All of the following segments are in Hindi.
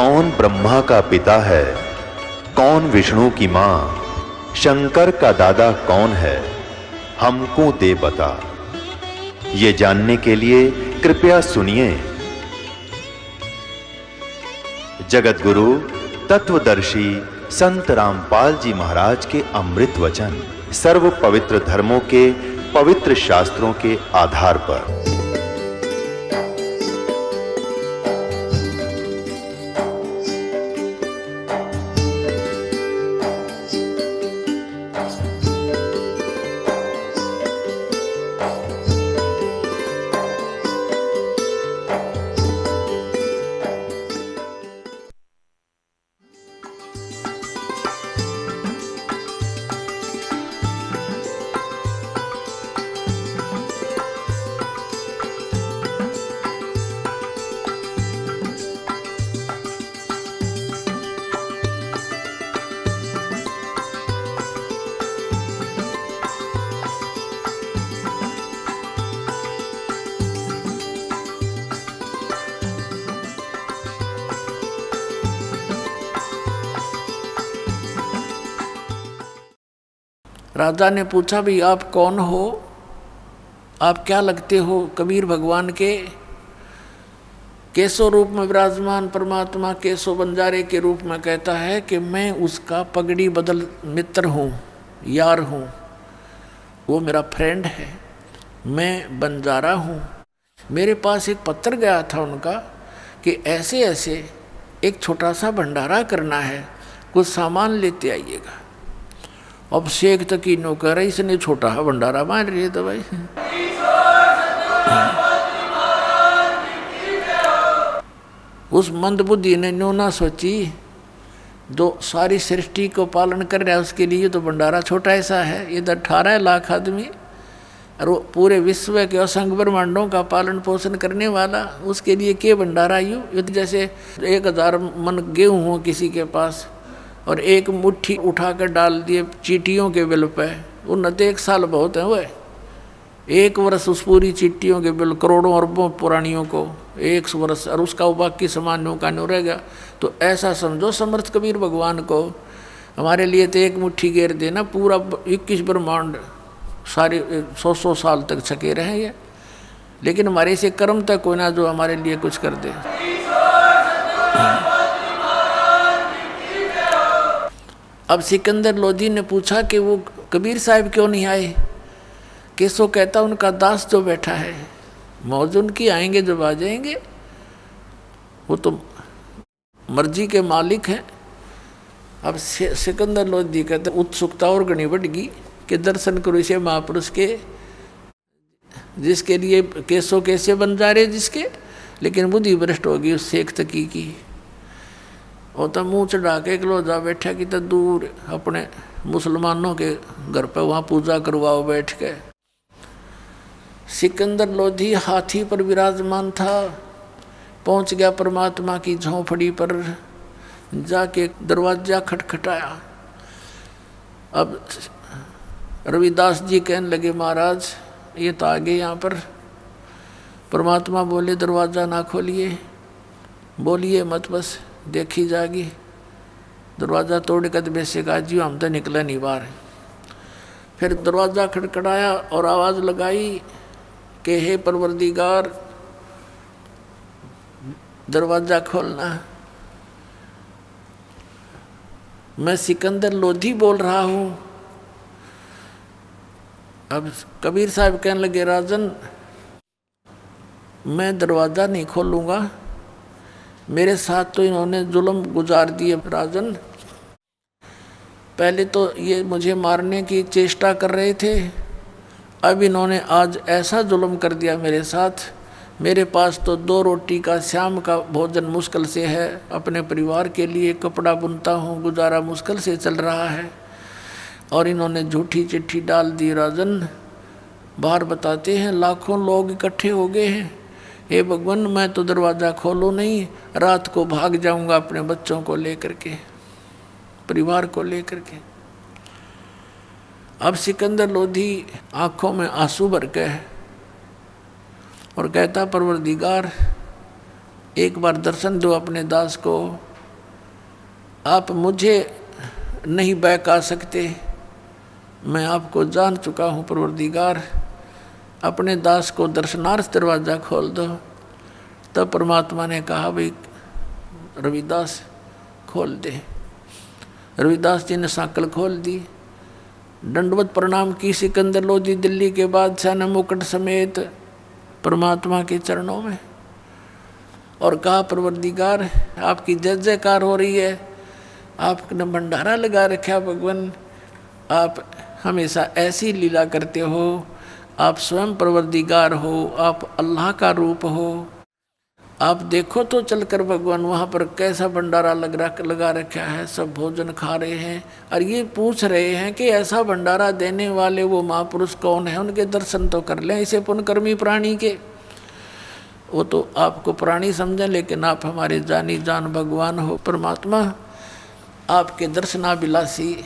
कौन ब्रह्मा का पिता है, कौन विष्णु की मां, शंकर का दादा कौन है, हमको दे बता। ये जानने के लिए कृपया सुनिए। जगत गुरु तत्वदर्शी संत रामपाल जी महाराज के अमृत वचन सर्व पवित्र धर्मों के पवित्र शास्त्रों के आधार पर। राजा ने पूछा, भाई आप कौन हो, आप क्या लगते हो कबीर भगवान के? केशव रूप में विराजमान परमात्मा केशव बंजारे के रूप में कहता है कि मैं उसका पगड़ी बदल मित्र हूँ, यार हूँ, वो मेरा फ्रेंड है, मैं बंजारा हूँ। मेरे पास एक पत्र गया था उनका कि ऐसे ऐसे एक छोटा सा भंडारा करना है, कुछ सामान लेते आइएगा। अब शेख तक की नौकर है, इसने छोटा भंडारा मान रही है तो भाई उस मंदबुद्धि ने न्यू ना सोची, जो सारी सृष्टि को पालन कर रहा है उसके लिए तो भंडारा छोटा ऐसा है। ये तो 18 लाख आदमी और वो पूरे विश्व के असंख्य ब्रह्मांडों का पालन पोषण करने वाला, उसके लिए के भंडारा यूँ। ये तो जैसे 1000 मन गेहूँ हो किसी के पास और एक मुट्ठी उठाकर डाल दिए चींटियों के बिल पे, उन तो 1 साल बहुत है। वह 1 वर्ष उस पूरी चींटियों के बिल करोड़ों अरबों पुरानियों को 1 वर्ष, और उसका बाकी सामान्यों का नहीं रहेगा। तो ऐसा समझो समर्थ कबीर भगवान को, हमारे लिए तो एक मुट्ठी घेर देना, पूरा 21 ब्रह्मांड सारे 100 साल तक छके रहे ये, लेकिन हमारे से कर्म तक कोई ना जो हमारे लिए कुछ कर दे। अब सिकंदर लोधी ने पूछा कि वो कबीर साहब क्यों नहीं आए? केशव कहता उनका दास जो बैठा है, मौज उनकी, आएंगे जब आ जाएंगे, वो तो मर्जी के मालिक हैं। अब सिकंदर लोधी कहते उत्सुकता और घनी बढ़ गई कि दर्शन करो इसे महापुरुष के, जिसके लिए केशव कैसे बन जा रहे जिसके, लेकिन बुद्धि भ्रष्ट होगी उस शेख तकी की। वो तो मुँह चढ़ा के कलोजा बैठा कि तो दूर अपने मुसलमानों के घर पे वहाँ पूजा करवाओ बैठ के। सिकंदर लोधी हाथी पर विराजमान था, पहुँच गया परमात्मा की झोंपड़ी पर, जाके दरवाजा खटखटाया। अब रविदास जी कहने लगे, महाराज ये तो आ गए यहाँ पर। परमात्मा बोले, दरवाज़ा ना खोलिए, बोलिए मत, बस देखी जागी। दरवाज़ा तोड़ कर वैसे कहा, जी हम तो निकले नहीं बाहर। फिर दरवाज़ा खटखटाया और आवाज़ लगाई कि हे परवरदिगार, दरवाज़ा खोलना। मैं सिकंदर लोधी बोल रहा हूँ। अब कबीर साहब कहने लगे, राजन मैं दरवाज़ा नहीं खोलूँगा, मेरे साथ तो इन्होंने जुल्म गुजार दिए। राजन पहले तो ये मुझे मारने की चेष्टा कर रहे थे, अब इन्होंने आज ऐसा जुल्म कर दिया मेरे साथ। मेरे पास तो 2 रोटी का शाम का भोजन मुश्किल से है, अपने परिवार के लिए कपड़ा बुनता हूँ, गुजारा मुश्किल से चल रहा है, और इन्होंने झूठी चिट्ठी डाल दी। राजन बाहर बताते हैं लाखों लोग इकट्ठे हो गए हैं, हे भगवान मैं तो दरवाज़ा खोलूँ नहीं, रात को भाग जाऊंगा अपने बच्चों को लेकर के, परिवार को लेकर के। अब सिकंदर लोधी आंखों में आंसू भर के और कहता, परवरदिगार एक बार दर्शन दो अपने दास को, आप मुझे नहीं बहका सकते, मैं आपको जान चुका हूँ परवरदिगार, अपने दास को दर्शनार्थ दरवाज़ा खोल दो। तब परमात्मा ने कहा भाई रविदास खोल दे। रविदास जी ने सांकल खोल दी, दंडवत प्रणाम की सिकंदर लोधी दिल्ली के बादशाह ने मुकुट समेत परमात्मा के चरणों में, और कहा परवरदिगार आपकी जय जयकार हो रही है, आपने भंडारा लगा रखा भगवान, आप हमेशा ऐसी लीला करते हो, आप स्वयं परवरदिगार हो, आप अल्लाह का रूप हो। आप देखो तो चलकर भगवान वहाँ पर कैसा भंडारा लगा रखा है, सब भोजन खा रहे हैं और ये पूछ रहे हैं कि ऐसा भंडारा देने वाले वो महापुरुष कौन है, उनके दर्शन तो कर लें इसे पुण्यकर्मी प्राणी के। वो तो आपको प्राणी समझें, लेकिन आप हमारे जानी जान भगवान हो परमात्मा, आपके दर्शनाभिलाषी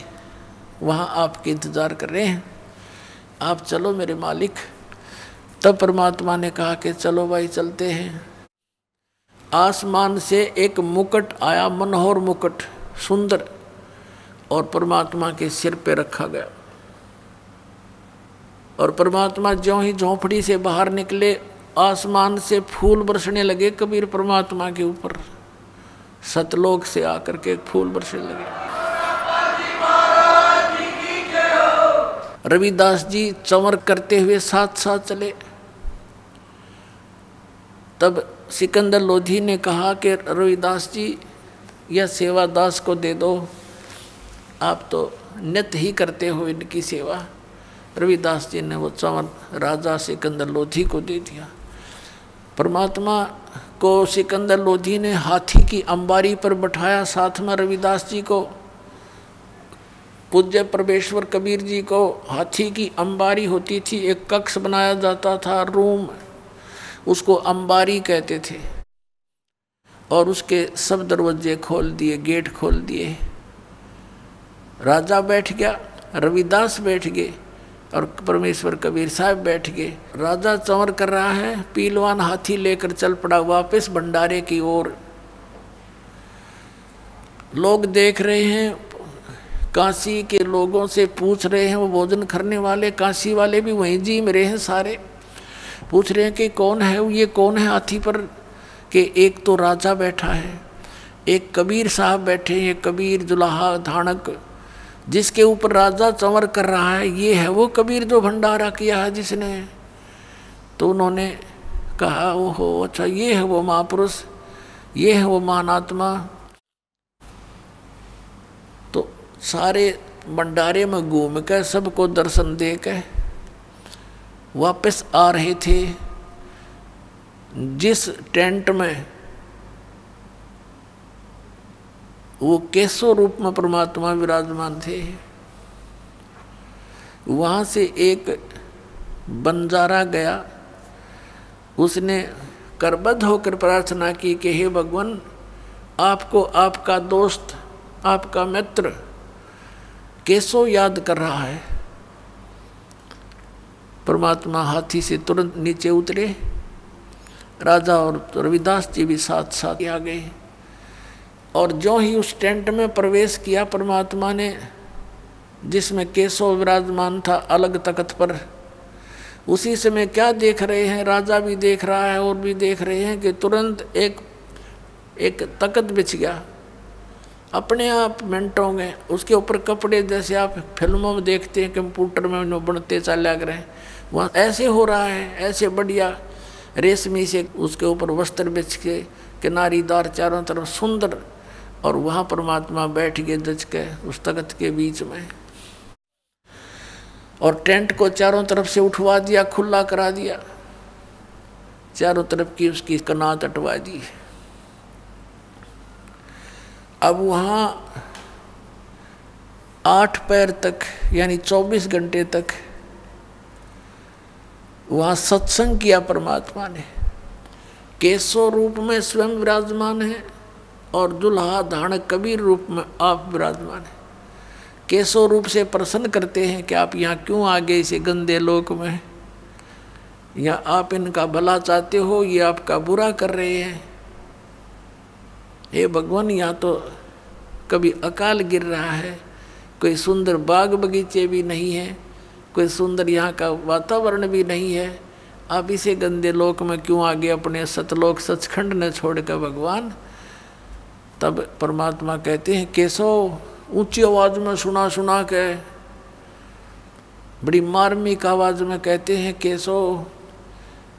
वहाँ आपके इंतज़ार कर रहे हैं, आप चलो मेरे मालिक। तब परमात्मा ने कहा कि चलो भाई चलते हैं। आसमान से एक मुकुट आया, मनोहर मुकुट सुंदर, और परमात्मा के सिर पे रखा गया। और परमात्मा ज्यों ही झोंपड़ी से बाहर निकले, आसमान से फूल बरसने लगे कबीर परमात्मा के ऊपर, सतलोक से आकर के फूल बरसने लगे। रविदास जी चंवर करते हुए साथ साथ चले। तब सिकंदर लोधी ने कहा कि रविदास जी यह सेवा दास को दे दो, आप तो नित्य ही करते हो इनकी सेवा। रविदास जी ने वो चंवर राजा सिकंदर लोधी को दे दिया। परमात्मा को सिकंदर लोधी ने हाथी की अंबारी पर बैठाया, साथ में रविदास जी को, पूज्य परमेश्वर कबीर जी को हाथी की अंबारी होती थी, एक कक्ष बनाया जाता था, रूम, उसको अंबारी कहते थे, और उसके सब दरवाजे खोल दिए, गेट खोल दिए। राजा बैठ गया, रविदास बैठ गए और परमेश्वर कबीर साहब बैठ गए। राजा चंवर कर रहा है, पीलवान हाथी लेकर चल पड़ा वापस भंडारे की ओर। लोग देख रहे हैं, काशी के लोगों से पूछ रहे हैं, वो भोजन करने वाले काशी वाले भी वहीं जी में रहे हैं, सारे पूछ रहे हैं कि कौन है ये, कौन है हाथी पर, कि एक तो राजा बैठा है, एक कबीर साहब बैठे हैं, कबीर जुलाहा धानक, जिसके ऊपर राजा चंवर कर रहा है, ये है वो कबीर जो भंडारा किया है जिसने। तो उन्होंने कहा ओहो अच्छा, ये है वो महापुरुष, ये है वो महानात्मा। तो सारे भंडारे में घूम कर सबको दर्शन दे के वापस आ रहे थे। जिस टेंट में वो केशव रूप में परमात्मा विराजमान थे, वहाँ से एक बंजारा गया, उसने करबद्ध होकर प्रार्थना की कि हे भगवान, आपको आपका दोस्त, आपका मित्र केशव याद कर रहा है। परमात्मा हाथी से तुरंत नीचे उतरे, राजा और रविदास जी भी साथ साथ आ गए। और जो ही उस टेंट में प्रवेश किया परमात्मा ने, जिसमें केशव विराजमान था अलग तख्त पर, उसी समय क्या देख रहे हैं, राजा भी देख रहा है और भी देख रहे हैं कि तुरंत एक तख्त बिछ गया अपने आप मिनटों में। उसके ऊपर कपड़े जैसे आप फिल्मों में देखते हैं कंप्यूटर में बनते चले लग रहे हैं, वहाँ ऐसे हो रहा है, ऐसे बढ़िया रेशमी से उसके ऊपर वस्त्र बिछ के, किनारीदार चारों तरफ सुंदर, और वहाँ परमात्मा बैठ गए दच के उस तख्त के बीच में। और टेंट को चारों तरफ से उठवा दिया, खुला करा दिया, चारों तरफ की उसकी कनात हटवा दी। अब वहाँ 8 पैर तक यानी 24 घंटे तक वहाँ सत्संग किया परमात्मा ने। केशव रूप में स्वयं विराजमान है और दुल्हा धानक कबीर रूप में आप विराजमान है। केशव रूप से प्रसन्न करते हैं कि आप यहाँ क्यों आ गए इसे गंदे लोक में, या आप इनका भला चाहते हो, ये आपका बुरा कर रहे हैं। हे भगवान, यहाँ तो कभी अकाल गिर रहा है, कोई सुंदर बाग बगीचे भी नहीं है, कोई सुंदर यहाँ का वातावरण भी नहीं है। आप इसे गंदे लोक में क्यों आगे अपने सतलोक सचखंड ने छोड़कर भगवान। तब परमात्मा कहते हैं केशव, ऊंची आवाज में सुना सुना के बड़ी मार्मिक आवाज में कहते हैं केशव,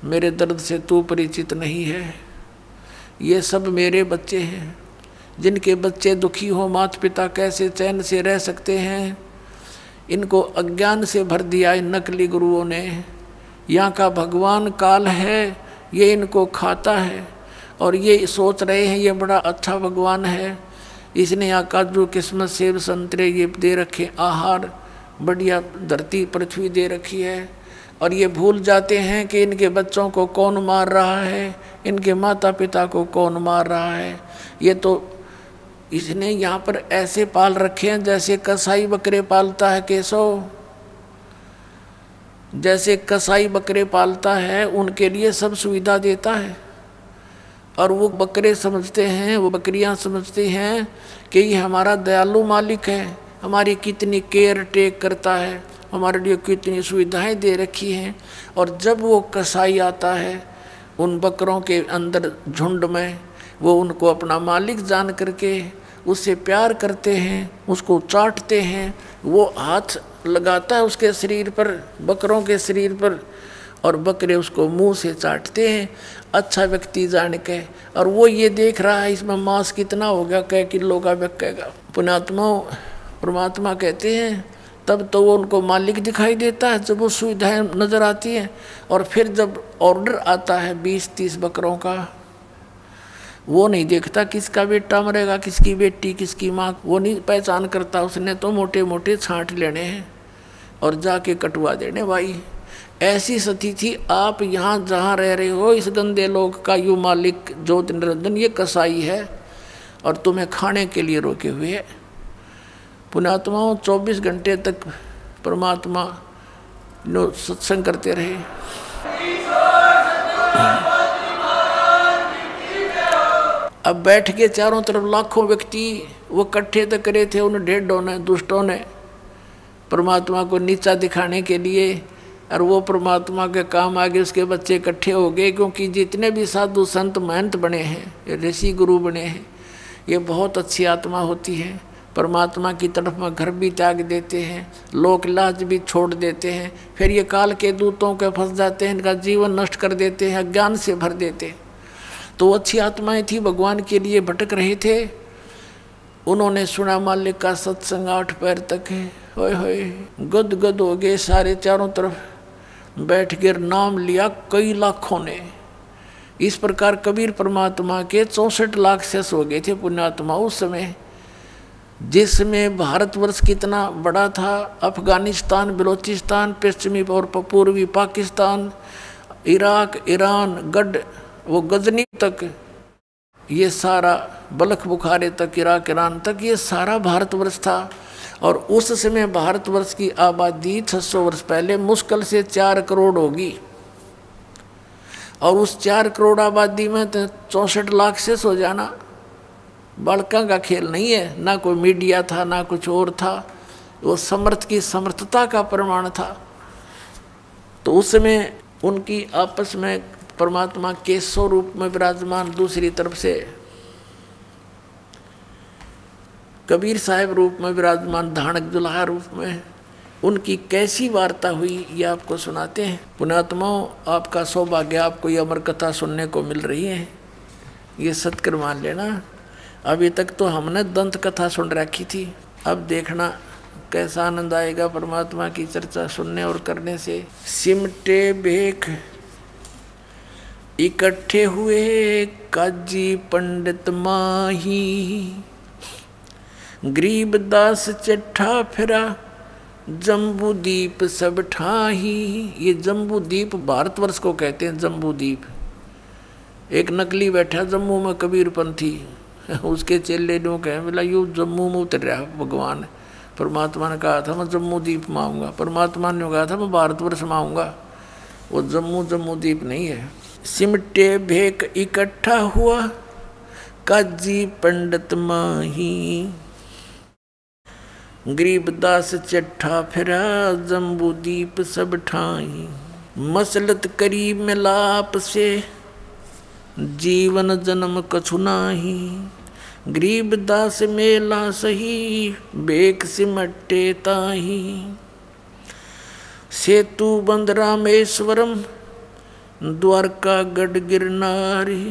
मेरे दर्द से तू परिचित नहीं है। ये सब मेरे बच्चे हैं, जिनके बच्चे दुखी हो माता पिता कैसे चैन से रह सकते हैं। इनको अज्ञान से भर दिया इन नकली गुरुओं ने। यहाँ का भगवान काल है, ये इनको खाता है और ये सोच रहे हैं ये बड़ा अच्छा भगवान है, इसने यहाँ काजू किस्मत सेब संतरे ये दे रखे, आहार बढ़िया धरती पृथ्वी दे रखी है। और ये भूल जाते हैं कि इनके बच्चों को कौन मार रहा है, इनके माता पिता को कौन मार रहा है। ये तो इसने यहाँ पर ऐसे पाल रखे हैं जैसे कसाई बकरे पालता है केशव, जैसे कसाई बकरे पालता है उनके लिए सब सुविधा देता है। और वो बकरे समझते हैं, वो बकरियां समझती हैं कि ये हमारा दयालु मालिक है, हमारी कितनी केयर टेक करता है, हमारे लिए कितनी सुविधाएं दे रखी हैं। और जब वो कसाई आता है उन बकरों के अंदर झुंड में, वो उनको अपना मालिक जान करके उससे प्यार करते हैं, उसको चाटते हैं, वो हाथ लगाता है उसके शरीर पर, बकरों के शरीर पर, और बकरे उसको मुंह से चाटते हैं अच्छा व्यक्ति जान के। और वो ये देख रहा है इसमें मांस कितना हो गया, कै किलो का बिकेगा। पुण्यात्मा परमात्मा कहते हैं तब तो वो उनको मालिक दिखाई देता है जब वो सुविधाएं नजर आती हैं। और फिर जब ऑर्डर आता है 20-30 बकरों का, वो नहीं देखता किसका बेटा मरेगा, किसकी बेटी, किसकी माँ, वो नहीं पहचान करता। उसने तो मोटे मोटे छांट लेने हैं और जाके कटवा देने। भाई ऐसी स्थिति आप यहाँ जहाँ रह रहे हो इस गंदे लोग का यू मालिक ज्योति निरंजन ये कसाई है और तुम्हें खाने के लिए रोके हुए है। पुण्यात्माओं 24 घंटे तक परमात्मा नो सत्संग करते रहे। अब बैठ के चारों तरफ लाखों व्यक्ति वो इकट्ठे तो करे थे उन ढेडों ने, दुष्टों ने, परमात्मा को नीचा दिखाने के लिए। और वो परमात्मा के काम आगे उसके बच्चे इकट्ठे हो गए, क्योंकि जितने भी साधु संत महंत बने हैं, ऋषि गुरु बने हैं, ये बहुत अच्छी आत्मा होती है। परमात्मा की तरफ में घर भी त्याग देते हैं, लोक लाज भी छोड़ देते हैं, फिर ये काल के दूतों के फंस जाते हैं, इनका जीवन नष्ट कर देते हैं, अज्ञान से भर देते हैं। तो अच्छी आत्माएं थी, भगवान के लिए भटक रहे थे। उन्होंने सुना मालिक का सत्संग 8 पैर तक है, होए होए गद गद हो गए सारे, चारों तरफ बैठ कर नाम लिया कई लाखों ने। इस प्रकार कबीर परमात्मा के 64 लाख शेष हो गए थे पुण्यात्मा उस समय, जिसमें भारतवर्ष कितना बड़ा था। अफगानिस्तान, बलोचिस्तान, पश्चिमी और पूर्वी पाकिस्तान, इराक, ईरान, गढ़, वो गजनी तक, ये सारा बलख बुखारे तक, इराक, ईरान तक, ये सारा भारतवर्ष था। और उस समय भारतवर्ष की आबादी 600 वर्ष पहले मुश्किल से 4 करोड़ होगी। और उस 4 करोड़ आबादी में तो 64 लाख शेष हो जाना बालका का खेल नहीं है। ना कोई मीडिया था, ना कुछ और था, वो समर्थ की समर्थता का प्रमाण था। तो उस समय उनकी आपस में परमात्मा के स्वरूप में विराजमान, दूसरी तरफ से कबीर साहब रूप में विराजमान, धानक दुल्हा रूप में, उनकी कैसी वार्ता हुई ये आपको सुनाते हैं। पुण्यात्माओं आपका सौभाग्य, आपको ये अमर कथा सुनने को मिल रही है, ये सत्कर मान लेना। अभी तक तो हमने दंत कथा सुन रखी थी, अब देखना कैसा आनंद आएगा परमात्मा की चर्चा सुनने और करने से। सिमटे भेख इकट्ठे हुए काजी पंडित माही, गरीबदास चिट्ठा फिरा जम्बू दीप सब ठाही। ये जम्बू दीप भारतवर्ष को कहते हैं, जम्बू दीप। एक नकली बैठा जम्मू में कबीरपंथी, उसके चेले ने कहे बोला यू जम्मू में उतर रहा भगवान। परमात्मा ने कहा था मैं जम्मू दीप में आऊँगा, परमात्मा ने कहा था मैं भारतवर्ष में आऊँगा। वो जम्मू दीप नहीं है। सिमटे भेक इकट्ठा हुआ काजी पंडित माही, गरीबदास चट्ठा फिरा जम्बू दीप सब ठाई, मसलत करीब मिलाप से जीवन जन्म कछु नाही। गरीबदास मेला सही बेक सिमटे ताही, सेतु बंद रामेश्वरम द्वारका गढ़ गिरनारी।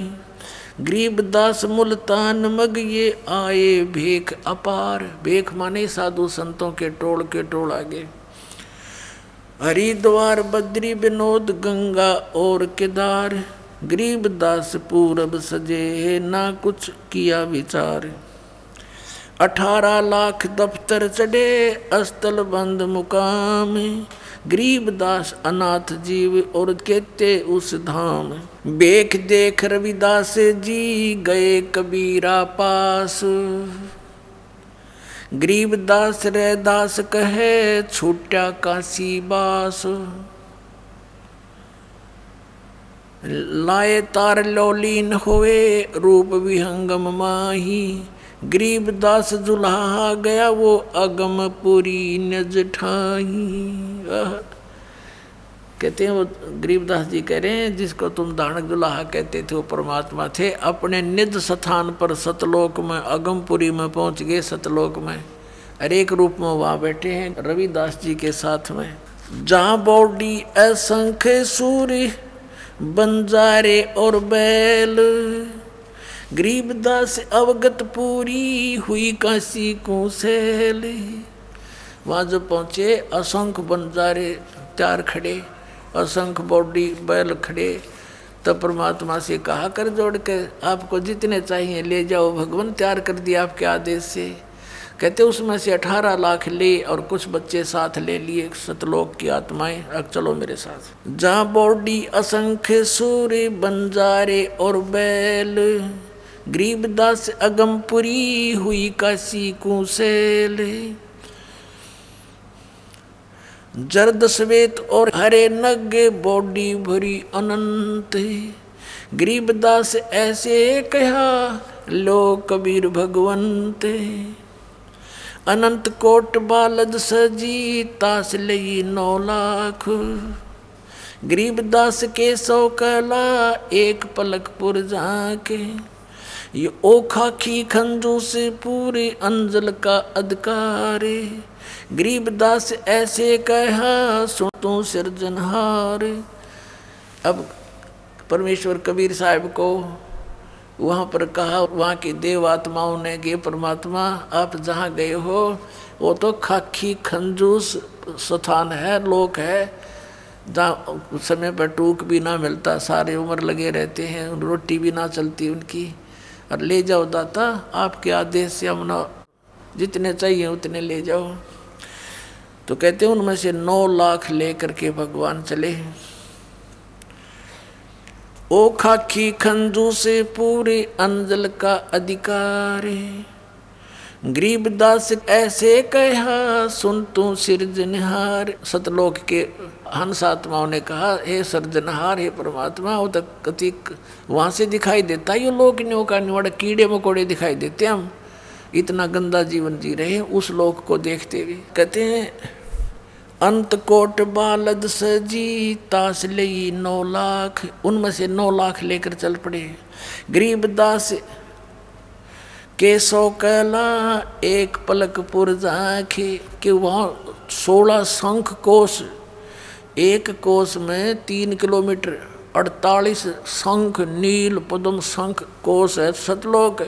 गरीबदास मुल्तान मग ये आए भेख अपार, भेख माने साधु संतों के टोल आगे। हरिद्वार बद्री विनोद गंगा और केदार, गरीबदास पूरब सजे ना कुछ किया विचार। 18 लाख दफ्तर चढ़े अस्तल बंद मुकाम, गरीबदास अनाथ जीव और कहते उस धाम। बेख देख रविदास जी गए कबीरा पास, गरीबदास रैदास कहे छूटा काशी बास। लाए तार लौलीन होए रूप विहंगम माही, गरीबदास जुल्हा गया वो अगम पुरी नज ठाही। कहते हैं वो गरीबदास जी कह रहे हैं जिसको तुम दानक दुल्हा कहते थे वो परमात्मा थे। अपने निज स्थान पर सतलोक में अगमपुरी में पहुंच गए, सतलोक में हर एक रूप में वहाँ बैठे हैं रविदास जी के साथ में। जहाँ बौडी असंख्य सूर्य बंजारे और बैल, गरीबदास अवगत पूरी हुई काशी को सैल। वहाँ जब पहुँचे असंख्य बंजारे चार खड़े, असंख्य बौडी बैल खड़े, तब परमात्मा से कहा कर जोड़ के आपको जितने चाहिए ले जाओ, भगवान तैयार कर दिया आपके आदेश से। कहते उसमें से 18 लाख ले और कुछ बच्चे साथ ले लिए सतलोक की आत्माएं, अब चलो मेरे साथ। जहाँ बौडी असंख्य सूर्य बंजारे और बैल, गरीबदास अगमपुरी हुई काशी को सैल। जर्द श्वेत और हरे नगे बॉडी भरी अनंत, गरीबदास ऐसे कहा लो कबीर भगवंत। अनंत कोट बालद सजी तास लई 9 लाख, गरीबदास के 100 कला एक पलक पुर जाके। ये ओखा की खंजू से पूरे अंजल का अधिकार, गरीबदास ऐसे कहा सुन तू सिरजनहार। अब परमेश्वर कबीर साहब को वहाँ पर कहा वहाँ की देव आत्माओं ने कि परमात्मा आप जहाँ गए हो वो तो खाकी खंजूस स्थान है, लोक है, जहाँ समय पर टूक भी ना मिलता, सारे उम्र लगे रहते हैं, रोटी भी ना चलती उनकी। और ले जाओ दाता आपके आदेश से हम ना जितने चाहिए उतने ले जाओ। तो कहते हैं उनमें से 9 लाख लेकर के भगवान चले। ओ खाकी खंजू से पूरे अंजल का अधिकार, गरीबदास ऐसे कहा सुन तू सिरजनहार। सतलोक के हंस आत्माओं ने कहा हे सिरजनहार, हे परमात्मा, वो तक कतिक वहाँ से दिखाई देता ये लोक न्यों का निवड़ कीड़े मकोड़े दिखाई देते, हम इतना गंदा जीवन जी रहे उस लोक को देखते हुए। कहते हैं अंत कोट बालद सजी तास लई 9 लाख, उनमें से 9 लाख लेकर चल पड़े। गरीबदास के 100 कला एक पलक पुर जाके, कि वहाँ 16 शंख कोश, एक कोश में 3 किलोमीटर 48 शंख नील पद्म शंख कोश है सतलोक,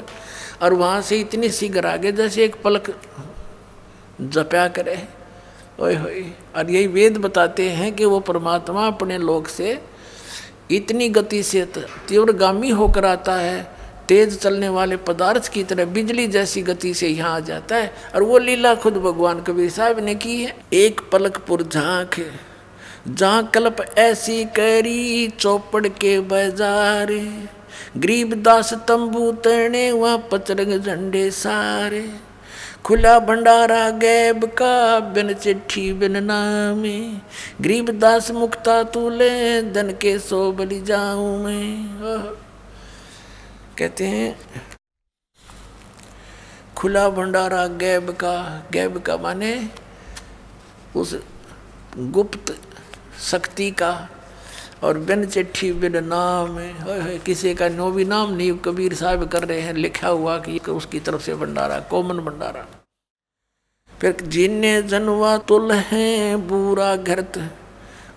और वहाँ से इतनी शीघ्र आगे जैसे एक पलक जपया करे। ओए होए। और यही वेद बताते हैं कि वो परमात्मा अपने लोक से इतनी गति से तीव्रगामी होकर आता है, तेज चलने वाले पदार्थ की तरह बिजली जैसी गति से यहाँ आ जाता है। और वो लीला खुद भगवान कबीर साहब ने की है। एक पलक पुर झांक जहाँ कल्प ऐसी करी चौपड़ के बाजार, गरीबदास तंबू तने वहाँ पचरंग झंडे सारे। खुला भंडारा गैब का बिन चिट्ठी बिन नामे, गरीबदास मुक्ता तूले धन के 100 बलि जाऊं मैं। कहते हैं खुला भंडारा गैब का माने उस गुप्त शक्ति का, और बिन चिट्ठी बिन नाम, किसी का नो भी नाम नहीं, कबीर साहब कर रहे हैं लिखा हुआ कि उसकी तरफ से भंडारा, कॉमन भंडारा। फिर जिन्ने जनवा तुल है बुरा घरत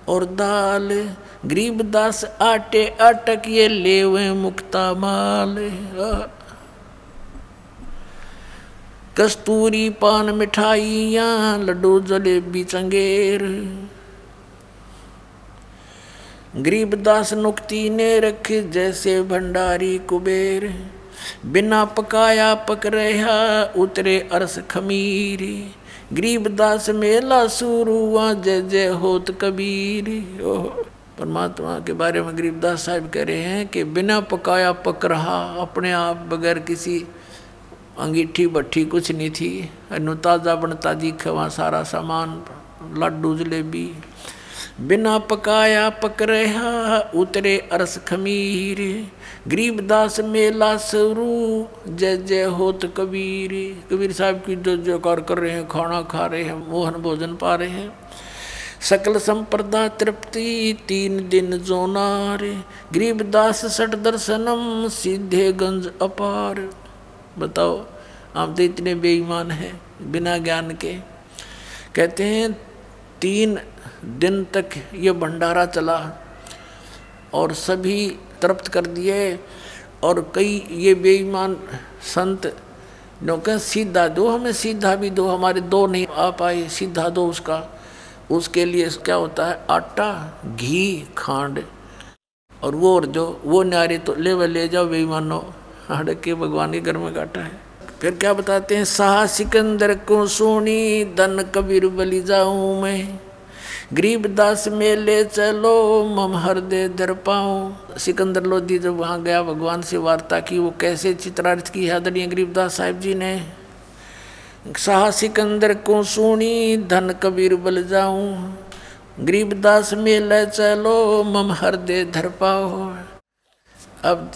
और दाल, गरीबदास आटे अटक ये लेवे मुक्ता माल। कस्तूरी पान मिठाइयाँ लड्डू जलेबी चंगेर, गरीबदास नुक्ती ने रखे जैसे भंडारी कुबेर। बिना पकाया पक रहा उतरे अरस खमीर, गरीबदास मेला शुरू हुआ जय जय होत कबीर। परमात्मा के बारे में गरीबदास साहब कह रहे हैं कि बिना पकाया पक रहा, अपने आप बगैर किसी अंगीठी भट्ठी कुछ नहीं थी, अनु ताज़ा बनता दिखे वहाँ सारा सामान, लड्डू जलेबी। बिना पकाया पक रहा उतरे अरस खमीर, गरीबदास मेला शुरू जय जय होत कबीर। कबीर साहब की जो जयकार कर रहे हैं, खाना खा रहे हैं, मोहन भोजन पा रहे हैं। सकल संप्रदा तृप्ति 3 दिन जोनार, गरीबदास सठ दर्शनम सीधे गंज अपार। बताओ, आप तो इतने बेईमान हैं बिना ज्ञान के। कहते हैं 3 दिन तक ये भंडारा चला और सभी तृप्त कर दिए, और कई ये बेईमान संत जो कहें सीधा दो, हमें सीधा भी दो, हमारे 2 नहीं आ पाए, सीधा दो उसका। उसके लिए क्या होता है, आटा घी खांड, और वो न्यारे तो ले जाओ बेईमानो, हड़क के भगवान के घर में काटा है। फिर क्या बताते हैं, शाह सिकंदर को सोनी धन कबीर बलि जाऊं मैं, गरीबदास मेले चलो मम हृदय दर पाऊं। सिकंदर लोधी जब वहाँ गया, भगवान से वार्ता की, वो कैसे चित्रार्थ की आदरणीय गरीबदास साहिब जी ने। शाह सिकंदर को सुनी धन कबीर बल जाऊं, गरीबदास मेले चलो मम हृदय धर पाओ। अब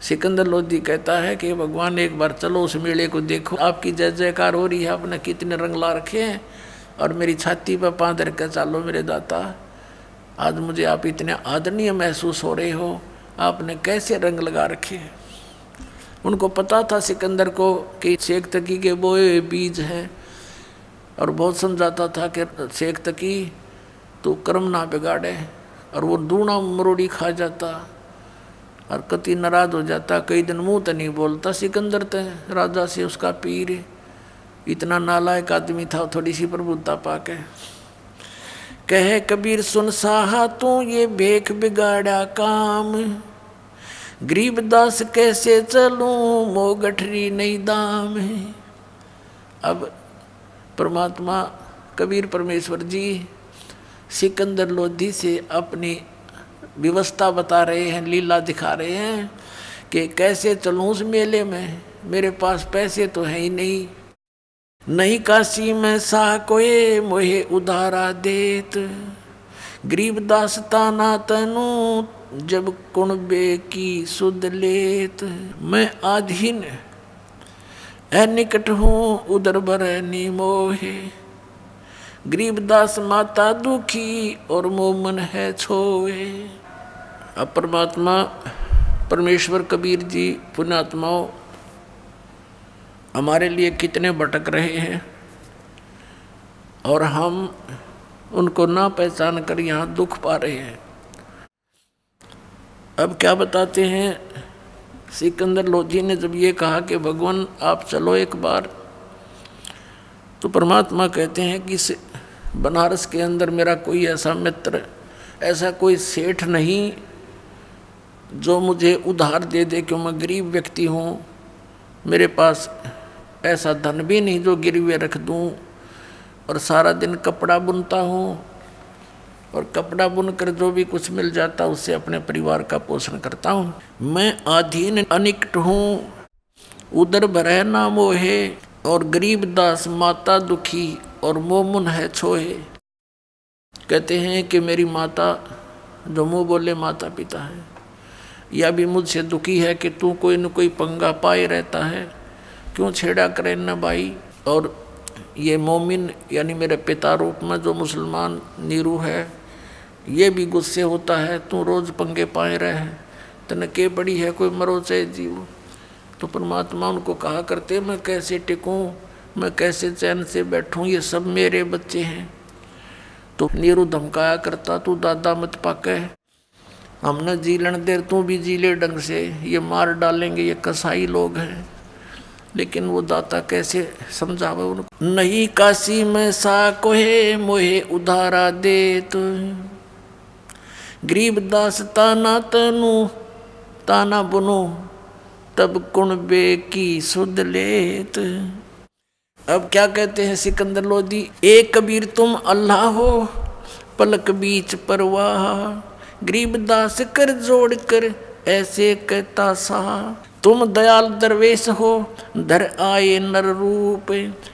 सिकंदर लोधी कहता है कि भगवान एक बार चलो उस मेले को देखो, आपकी जय जयकार हो रही है, आपने कितने रंग ला रखे हैं, और मेरी छाती पर पाँव धर कर चालो मेरे दाता। आज मुझे आप इतने आदरणीय महसूस हो रहे हो, आपने कैसे रंग लगा रखे हैं। उनको पता था सिकंदर को कि शेख तकी के बोए बीज हैं, और बहुत समझाता था कि शेख तकी तो कर्म ना बिगाड़े, और वो दूना मरोड़ी खा जाता और कति नाराज हो जाता, कई दिन मुँह तो नहीं बोलता सिकंदर ते राजा से उसका पीर। इतना नालायक आदमी था, थोड़ी सी प्रभुता पाके। कहे कबीर सुन साहा तू ये भेख बिगाड़ा काम, गरीबदास कैसे चलूं मो गठरी नहीं दाम। अब परमात्मा कबीर परमेश्वर जी सिकंदर लोधी से अपनी व्यवस्था बता रहे हैं, लीला दिखा रहे हैं कि कैसे चलूं उस मेले में, मेरे पास पैसे तो है ही नहीं काशी में साह कोए मोहे उधारा देत, गरीबदास ताना तनु जब कुणबे की सुध लेत। मैं आधीन निकट हूँ उधर भर मोहे, गरीबदास माता दुखी और मोमन है छोए। अब परमात्मा परमेश्वर कबीर जी पुण्यात्माओं हमारे लिए कितने भटक रहे हैं, और हम उनको ना पहचान कर यहाँ दुख पा रहे हैं। अब क्या बताते हैं, सिकंदर लोधी ने जब ये कहा कि भगवान आप चलो एक बार, तो परमात्मा कहते हैं कि बनारस के अंदर मेरा कोई ऐसा मित्र, ऐसा कोई सेठ नहीं जो मुझे उधार दे दे, क्यों मैं गरीब व्यक्ति हूँ, मेरे पास ऐसा धन भी नहीं जो गिरवे रख दूँ, और सारा दिन कपड़ा बुनता हूँ, और कपड़ा बुनकर जो भी कुछ मिल जाता उससे अपने परिवार का पोषण करता हूँ। मैं अधीन अनिकट हूँ उधर भरह ना मोहे, और गरीबदास माता दुखी और मोमुन है छोहे। कहते हैं कि मेरी माता जो मुँह बोले माता पिता है, या भी मुझसे दुखी है कि तू कोई न कोई पंगा पाए रहता है, क्यों छेड़ा करे न भाई। और ये मोमिन यानी मेरे पिता रूप में जो मुसलमान नीरू है, ये भी गुस्से होता है, तू रोज पंगे पाए रहे, तने के बड़ी है, कोई मरो चाहे जीव। तो परमात्मा उनको कहा करते, मैं कैसे टिकूं, मैं कैसे चैन से बैठूं, ये सब मेरे बच्चे हैं। तो नीरू धमकाया करता, तू दादा मत पाके, हमने जी लेने दे, तू भी जी ले ढंग से, ये मार डालेंगे, ये कसाई लोग हैं। लेकिन वो दाता कैसे समझावे उनको। नहीं काशी में सा कोहे मोहे उधारा दे, तो गरीबदास ताना तनु ताना बुनो, तब कुणबे की सुध लेत। अब क्या कहते हैं सिकंदर लोधी, एक कबीर तुम अल्लाह हो, पलक बीच परवाह, गरीबदास कर जोड़ कर ऐसे कहता सा। तुम दयाल दरवेश हो, धर आए नर रूप,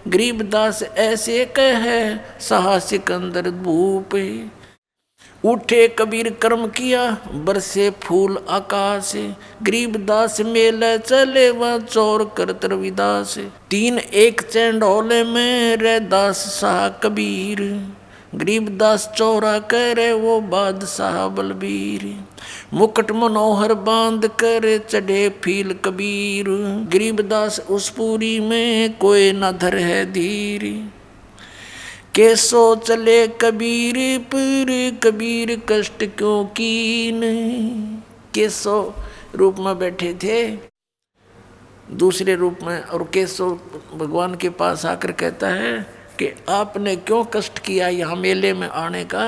गरीबदास ऐसे कहे सहा सिकंदर भूप। उठे कबीर कर्म किया, बरसे फूल आकाश, गरीबदास मेले चले वह चोर कर तरविदास। 3 एक चैंडोले में रे दास शाह कबीर, गरीबदास चौरा करे वो बादशाह बलबीर। मुकुट मनोहर बांध कर चढ़े फील कबीर, गरीबदास उस पूरी में कोई न धर है धीर। कैसो चले कबीर पर कबीर कष्ट क्यों कीन। कैसो रूप में बैठे थे दूसरे रूप में, और कैसो भगवान के पास आकर कहता है कि आपने क्यों कष्ट किया यहाँ मेले में आने का,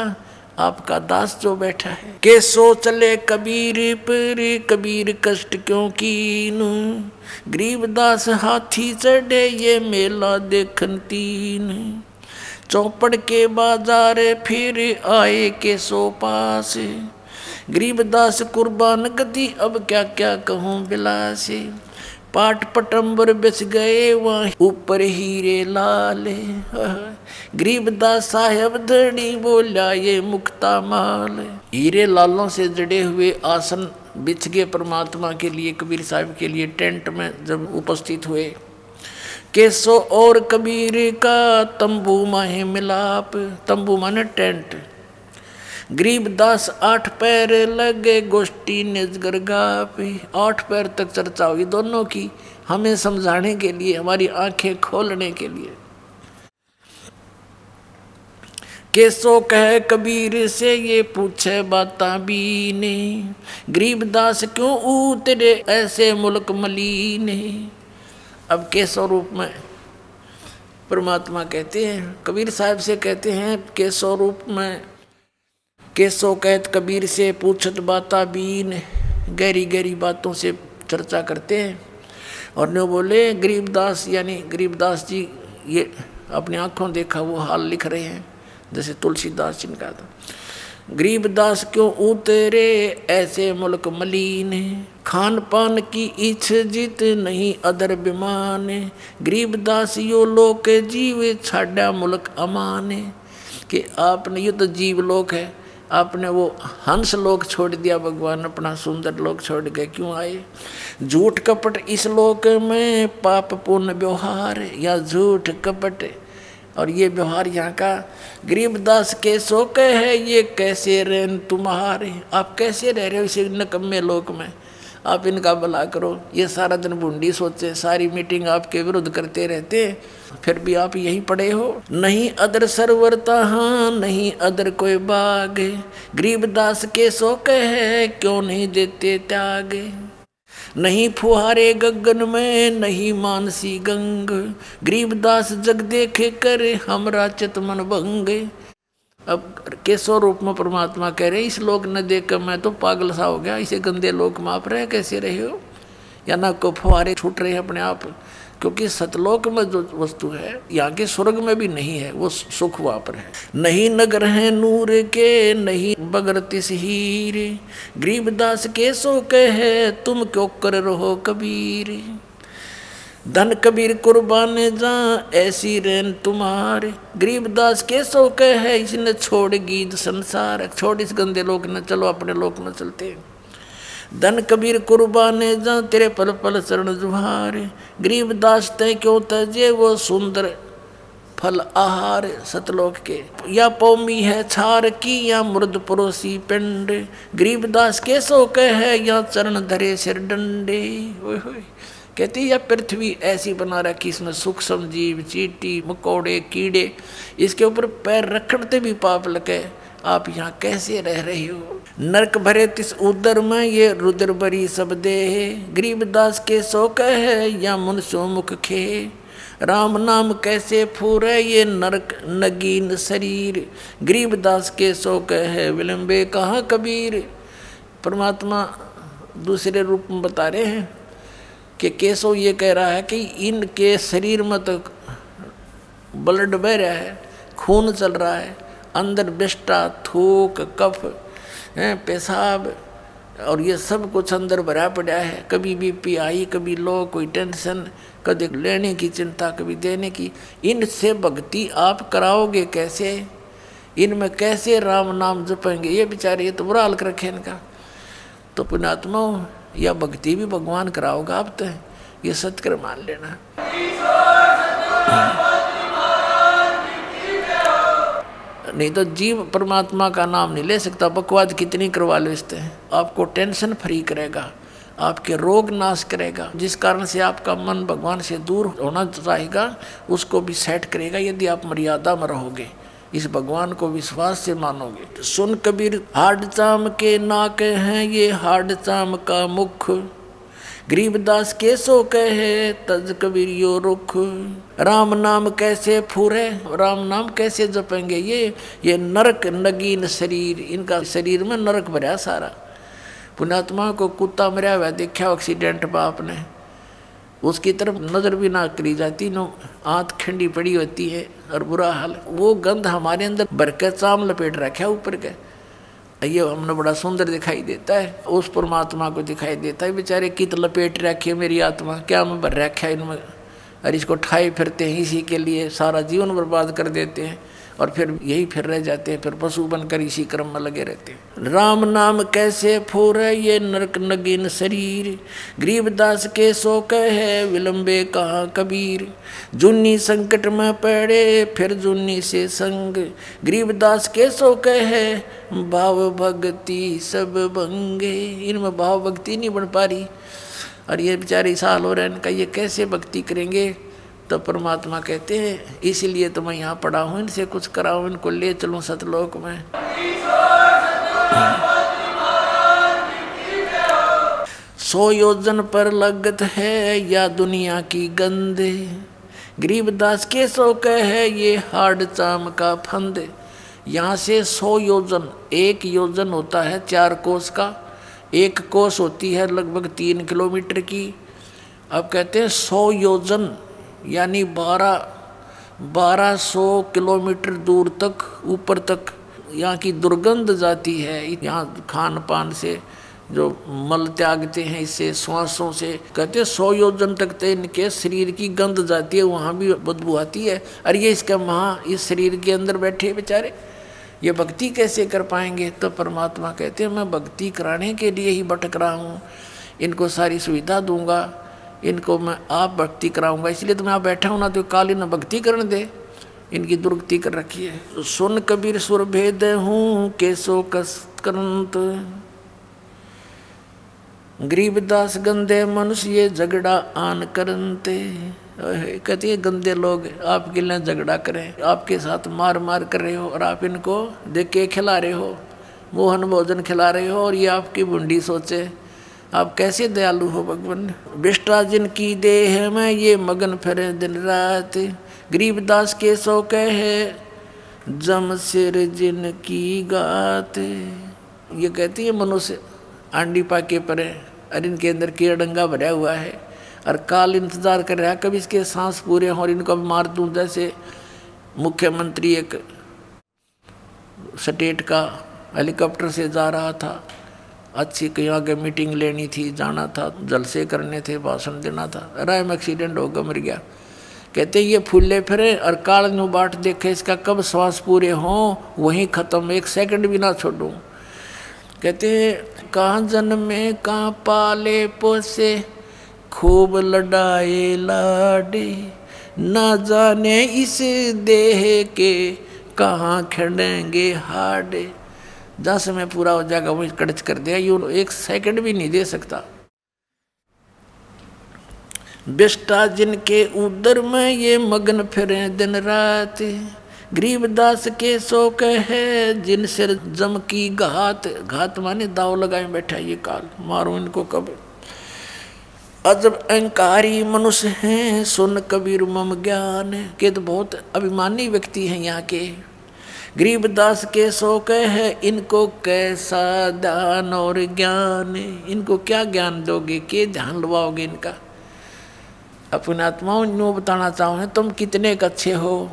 आपका दास जो बैठा है। कैसो चले कबीर पर कबीर कष्ट क्यों कीन, गरीबदास हाथी चढ़े ये मेला देखन तीन। चौपड़ के बाजार फिर आए कैसो पास, गरीबदास कुर्बान गति अब क्या क्या कहूँ बिलास। पाट पटंबर बिछ गए वहाँ ऊपर हीरे लाल, गरीबदास साहेब धड़ी बोला ये मुक्ता माल। हीरे लालों से जड़े हुए आसन बिछ गए परमात्मा के लिए, कबीर साहब के लिए टेंट में जब उपस्थित हुए। कैसो और कबीर का तंबू माहे मिलाप, तंबू माने टेंट। गरीबदास 8 पैर लगे गोष्ठी निजगर गापे, 8 पैर तक चर्चा होगी दोनों की, हमें समझाने के लिए, हमारी आंखें खोलने के लिए। कैसो कहे कबीर से ये पूछे बाता बीने, गरीबदास क्यों उतरे ऐसे मुल्क मलीने। अब कैसो रूप में परमात्मा कहते हैं, कबीर साहब से कहते हैं कैसो रूप में, कैसो कहत कबीर से पूछत बाता बीन, गहरी गहरी बातों से चर्चा करते हैं। और न बोले गरीबदास, यानी गरीबदास जी ये अपनी आंखों देखा वो हाल लिख रहे हैं, जैसे तुलसीदास जिनका था। गरीबदास क्यों उतरे ऐसे मुल्क मलीन, खान पान की इच्छ जित नहीं अदर बिमान, गरीबदास यो लोक जीव छाड़ा मुल्क अमान। कि आपने, ये तो जीव लोक है, आपने वो हंस लोक छोड़ दिया, भगवान अपना सुंदर लोक छोड़ के क्यों आए। झूठ कपट इस लोक में पाप पुण्य व्यवहार, या झूठ कपट और ये व्यवहार यहाँ का। गरीबदास कैसो कहे ये कैसे रहन तुम्हारे, आप कैसे रह रहे हो इस नकम्मे लोक में, आप इनका भला करो। ये सारा दिन बूंदी सोचे, सारी मीटिंग आपके विरुद्ध करते रहते, फिर भी आप यहीं पड़े हो। नहीं अदर सरवरता हाँ नहीं अदर कोई बाग, गरीबदास कैसो कहे क्यों नहीं देते त्याग। नहीं फुहारे गगन में नहीं मानसी गंग, गरीबदास जग देखे कर हमरा चित मन भंग। अब कैसो रूप में परमात्मा कह रहे इस लोक न देख कर मैं तो पागल सा हो गया, इसे गंदे लोक में आप रहे कैसे रहे हो, या ना को फुहारे छूट रहे हैं अपने आप। क्योंकि सतलोक में जो वस्तु है यहाँ के स्वर्ग में भी नहीं है, वो सुख वहाँ पर है। नहीं नगर है नूर के नहीं बगर तिस हीर, गरीबदास कैसो कहे तुम क्यों कर रहो कबीर। धन कबीर कुर्बान जा ऐसी रेन तुम्हारे, गरीबदास कैसो कहे इसने छोड़ गीत संसार, छोड़ इस गंदे लोक न चलो अपने लोक में चलते। धन कबीर कुर्बाने जा तेरे पल पल चरण जुहारे, गरीबदास तय क्यों तजे वो सुंदर फल आहार सतलोक के, या पौमी है छार की या मुर्द परोसी पिंड, गरीबदास के सो कहे या चरण धरे सिर डंडे। कहते या पृथ्वी ऐसी बना रखी, इसमें सूक्ष्म जीव चींटी मकोड़े कीड़े, इसके ऊपर पैर रखते भी पाप लगे, आप यहाँ कैसे रह रहे हो। नरक भरे तिस उदर में ये रुद्र बरी सब देह, गरीबदास के सो कहे या मुनसो मुख खे, राम नाम कैसे फूरे ये नरक नगीन शरीर, गरीबदास के सो कहे विलंबे कहाँ कबीर। परमात्मा दूसरे रूप में बता रहे हैं कि केशव ये कह रहा है कि इनके शरीर में तो ब्लड बह रहा है, खून चल रहा है, अंदर विष्टा थूक कफ पेशाब और ये सब कुछ अंदर भरा पड़ा है। कभी बीपी आई, कभी लो, कोई टेंशन, कभी लेने की चिंता, कभी देने की। इनसे भक्ति आप कराओगे कैसे, इनमें कैसे राम नाम जपेंगे। ये बेचारे, ये तो बुरा हाल कर रखे इनका। तो पुण्यात्मा या भक्ति भी भगवान कराओगा आप, तो ये सत्कर मान लेना। नहीं तो जीव परमात्मा का नाम नहीं ले सकता, बकवाद कितनी करवा लेते हैं। आपको टेंशन फ्री करेगा, आपके रोग नाश करेगा, जिस कारण से आपका मन भगवान से दूर होना चाहेगा उसको भी सेट करेगा, यदि आप मर्यादा में रहोगे, इस भगवान को विश्वास से मानोगे। सुन कबीर हाड चाम के नाक हैं ये हाड चाम का मुख, गरीबदास के सो कहे तज कबीर यो रुख, राम नाम कैसे फूरे, राम नाम कैसे जपेंगे। ये नरक नगीन शरीर, इनका शरीर में नरक भरा सारा। पुण्यात्मा को कुत्ता मरा हुआ देखा एक्सीडेंट में आपने, उसकी तरफ नज़र भी ना करी जाती, नो आँख खंडी पड़ी होती है और बुरा हाल। वो गंध हमारे अंदर भर के चाम लपेट रखा ऊपर के, ये हमने बड़ा सुंदर दिखाई देता है, उस परमात्मा को दिखाई देता है। बेचारे कित लपेट रखे मेरी आत्मा, क्या मैं भर रखा है इनमें, और इसको ठाए फिरते हैं, इसी के लिए सारा जीवन बर्बाद कर देते हैं और फिर यही फिर रह जाते हैं, फिर पशु बनकर इसी क्रम में लगे रहते हैं। राम नाम कैसे फूरे ये नरक नगीन शरीर, गरीबदास के सो कहे विलंबे कहाँ कबीर, जुन्नी संकट में पड़े फिर जुन्नी से संग, गरीबदास के सो कहे भाव भक्ति सब भंगे। इनमें भाव भक्ति नहीं बन पा रही और ये बेचारे साल हो रहे हैं, इनका ये कैसे भक्ति करेंगे। तो परमात्मा कहते हैं इसीलिए तो मैं यहाँ पड़ा हूँ, इनसे कुछ कराऊँ, इनको ले चलूँ सतलोक में। सौ योजन पर लगत है या दुनिया की गंदे, गरीबदास के सो कहे ये हाड चाम का फंद। यहाँ से 100 योजन, 1 योजन होता है 4 कोस का, 1 कोस होती है लगभग 3 किलोमीटर की। अब कहते हैं 100 योजन यानी 1200 किलोमीटर दूर तक ऊपर तक यहाँ की दुर्गंध जाती है। यहाँ खान पान से जो मल त्यागते हैं, इससे श्वासों से, कहते हैं 100 योजन तक तो इनके शरीर की गंध जाती है, वहाँ भी बदबू आती है। और ये इसका इस शरीर के अंदर बैठे बेचारे ये भक्ति कैसे कर पाएंगे। तो परमात्मा कहते हैं मैं भक्ति कराने के लिए ही भटक रहा हूँ, इनको सारी सुविधा दूंगा, इनको मैं आप भक्ति कराऊंगा, इसलिए तो मैं आप बैठा हूँ ना, तो काली न भक्ति करने दे, इनकी दुर्गति कर रखी है। सुन कबीर सुर भेद हूँ केसो कसकंत, गरीबदास गंदे मनुष्य ये झगड़ा आन करनते। कहती है गंदे लोग आपके लिए झगड़ा करें, आपके साथ मार मार कर रहे हो और आप इनको देख के खिला रहे हो, मोहन भोजन खिला रहे हो, और ये आपकी बुंडी सोचे। आप कैसे दयालु हो भगवान। विष्टा जिनकी देह में ये मगन फिरे दिन रात, गरीबदास के सो कहे जम सिर जिनकी गात। ये कहती है मनुष्य आंडी पाके परे और इनके अंदर कीड़ा डंगा भरा हुआ है और काल इंतजार कर रहा है कभी इसके सांस पूरे हों और इनको मार दूं। जैसे मुख्यमंत्री एक स्टेट का हेलीकॉप्टर से जा रहा था, अच्छी कहीं आगे मीटिंग लेनी थी, जाना था, जलसे करने थे, भाषण देना था, राय में एक्सीडेंट होकर मर गया। कहते ये फूले फिरे और काल नु बाट देखे इसका कब श्वास पूरे हों वहीं ख़त्म, 1 सेकंड भी ना छोड़ूं। कहते हैं कहाँ जन्मे कहाँ पाले पोसे, खूब लड़ाए लाडे, ना जाने इस देह के कहाँ खड़ेंगे हाडे। 10 में पूरा हो जाएगा, वो कड़च कर दिया, यूं 1 सेकंड भी नहीं दे सकता। बेस्टा जिनके उदर में ये मगन फिरे दिन रात, गरीबदास के शोक है जिन सिर जम की घात। घात माने दाव लगाए बैठा ये काल, मारो इनको कब। अजब अहंकारी मनुष्य हैं सुन कबीर मम ज्ञान, के तो बहुत अभिमानी व्यक्ति हैं यहाँ के। गरीबदास के शोक है इनको कैसा दान और ज्ञान, इनको क्या ज्ञान दोगे, के ध्यान लवाओगे इनका। अपने आत्माओं यूँ बताना चाहूँ तुम कितने अच्छे हो,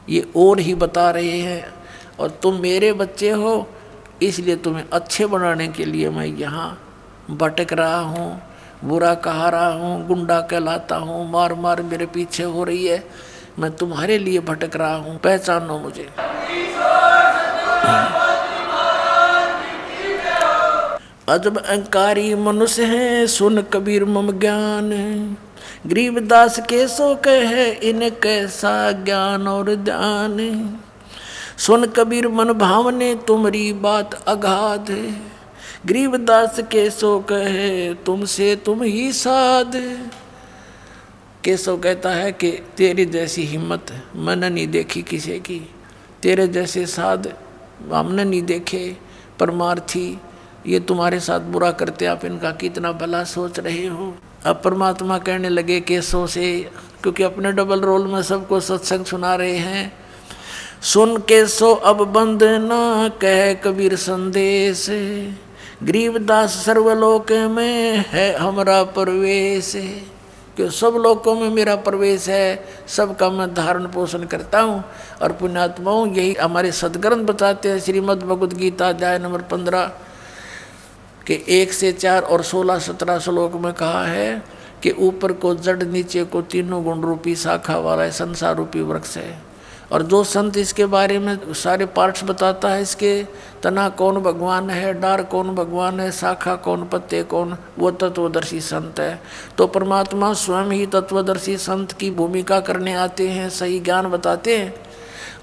ये और ही बता रहे हैं, और तुम मेरे बच्चे हो, इसलिए तुम्हें अच्छे बनाने के लिए मैं यहाँ भटक रहा हूँ, बुरा कहा रहा हूँ, गुंडा कहलाता हूँ, मार मार मेरे पीछे हो रही है, मैं तुम्हारे लिए भटक रहा हूँ, पहचानो मुझे। अजब अहंकारी मनुष्य हैं सुन कबीर मम ज्ञान, गरीबदास के शोक है इन कैसा ज्ञान और ध्यान। सुन कबीर मन भावने तुम्हारी बात अगाध, गरीबदास के शोक है तुमसे तुम ही साध। केशव कहता है कि तेरी जैसी हिम्मत मैंने नहीं देखी किसी की, तेरे जैसे साध हमने नहीं देखे। परमार्थी ये तुम्हारे साथ बुरा करते, आप इनका कितना भला सोच रहे हो। अब परमात्मा कहने लगे केशव से, क्योंकि अपने डबल रोल में सबको सत्संग सुना रहे हैं। सुन केशव अब बंद ना कह कबीर संदेश, गरीबदास सर्वलोक में है हमारा प्रवेश। कि सब लोकों में मेरा प्रवेश है, सबका मैं धारण पोषण करता हूँ। और पुण्यात्माओं यही हमारे सदग्रंथ बताते हैं। श्रीमद् भगवद गीता अध्याय नंबर 15 के 1 से 4 और 16-17 श्लोक में कहा है कि ऊपर को जड़, नीचे को तीनों गुण रूपी शाखा वाला है, संसार रूपी वृक्ष है। और जो संत इसके बारे में सारे पार्ट्स बताता है, इसके तना कौन भगवान है, डार कौन भगवान है, शाखा कौन, पत्ते कौन, वो तत्वदर्शी संत है। तो परमात्मा स्वयं ही तत्वदर्शी संत की भूमिका करने आते हैं, सही ज्ञान बताते हैं।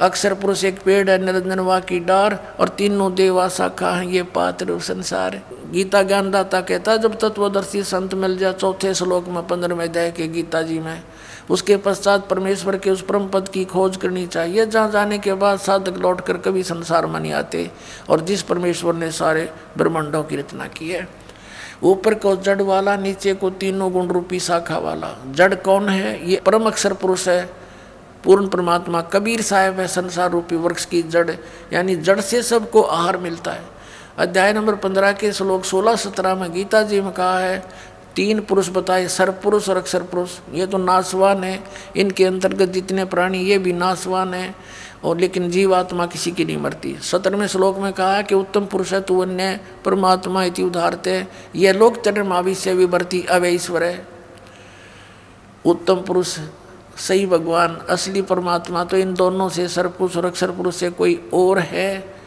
अक्षर पुरुष एक पेड़ है, निरंजन वा की डार, और तीनों देवा शाखा हैं, ये पात्र संसार। गीता ज्ञानदाता कहता है जब तत्वदर्शी संत मिल जाए, 4 श्लोक में 15वें अध्याय के गीता जी में, उसके पश्चात परमेश्वर के उस परम पद की खोज करनी चाहिए, जहाँ जाने के बाद साधक लौट कर कभी संसार में नहीं आते, और जिस परमेश्वर ने सारे ब्रह्मांडों की रचना की है। ऊपर को जड़ वाला, नीचे को तीनों गुण रूपी शाखा वाला। जड़ कौन है? ये परम अक्षर पुरुष है, पूर्ण परमात्मा कबीर साहब है, संसार रूपी वृक्ष की जड़, यानी जड़ से सबको आहार मिलता है। अध्याय नंबर 15 के श्लोक 16-17 में गीता जी में कहा है, 3 पुरुष बताए, सर्वपुरुष और अक्षर पुरुष। ये तो नाशवान है, इनके अंतर्गत जितने प्राणी ये भी नाशवान है, और लेकिन जीवात्मा किसी की नहीं मरती। 17वें श्लोक में कहा है कि उत्तम पुरुष है तु अन्य परमात्मा इति उदाहरते, यह लोक चरमाविष्य विवर्ती अवैश्वर है। उत्तम पुरुष सही भगवान, असली परमात्मा तो इन दोनों से, सर्वपुरुष और अक्षर पुरुष से कोई और है,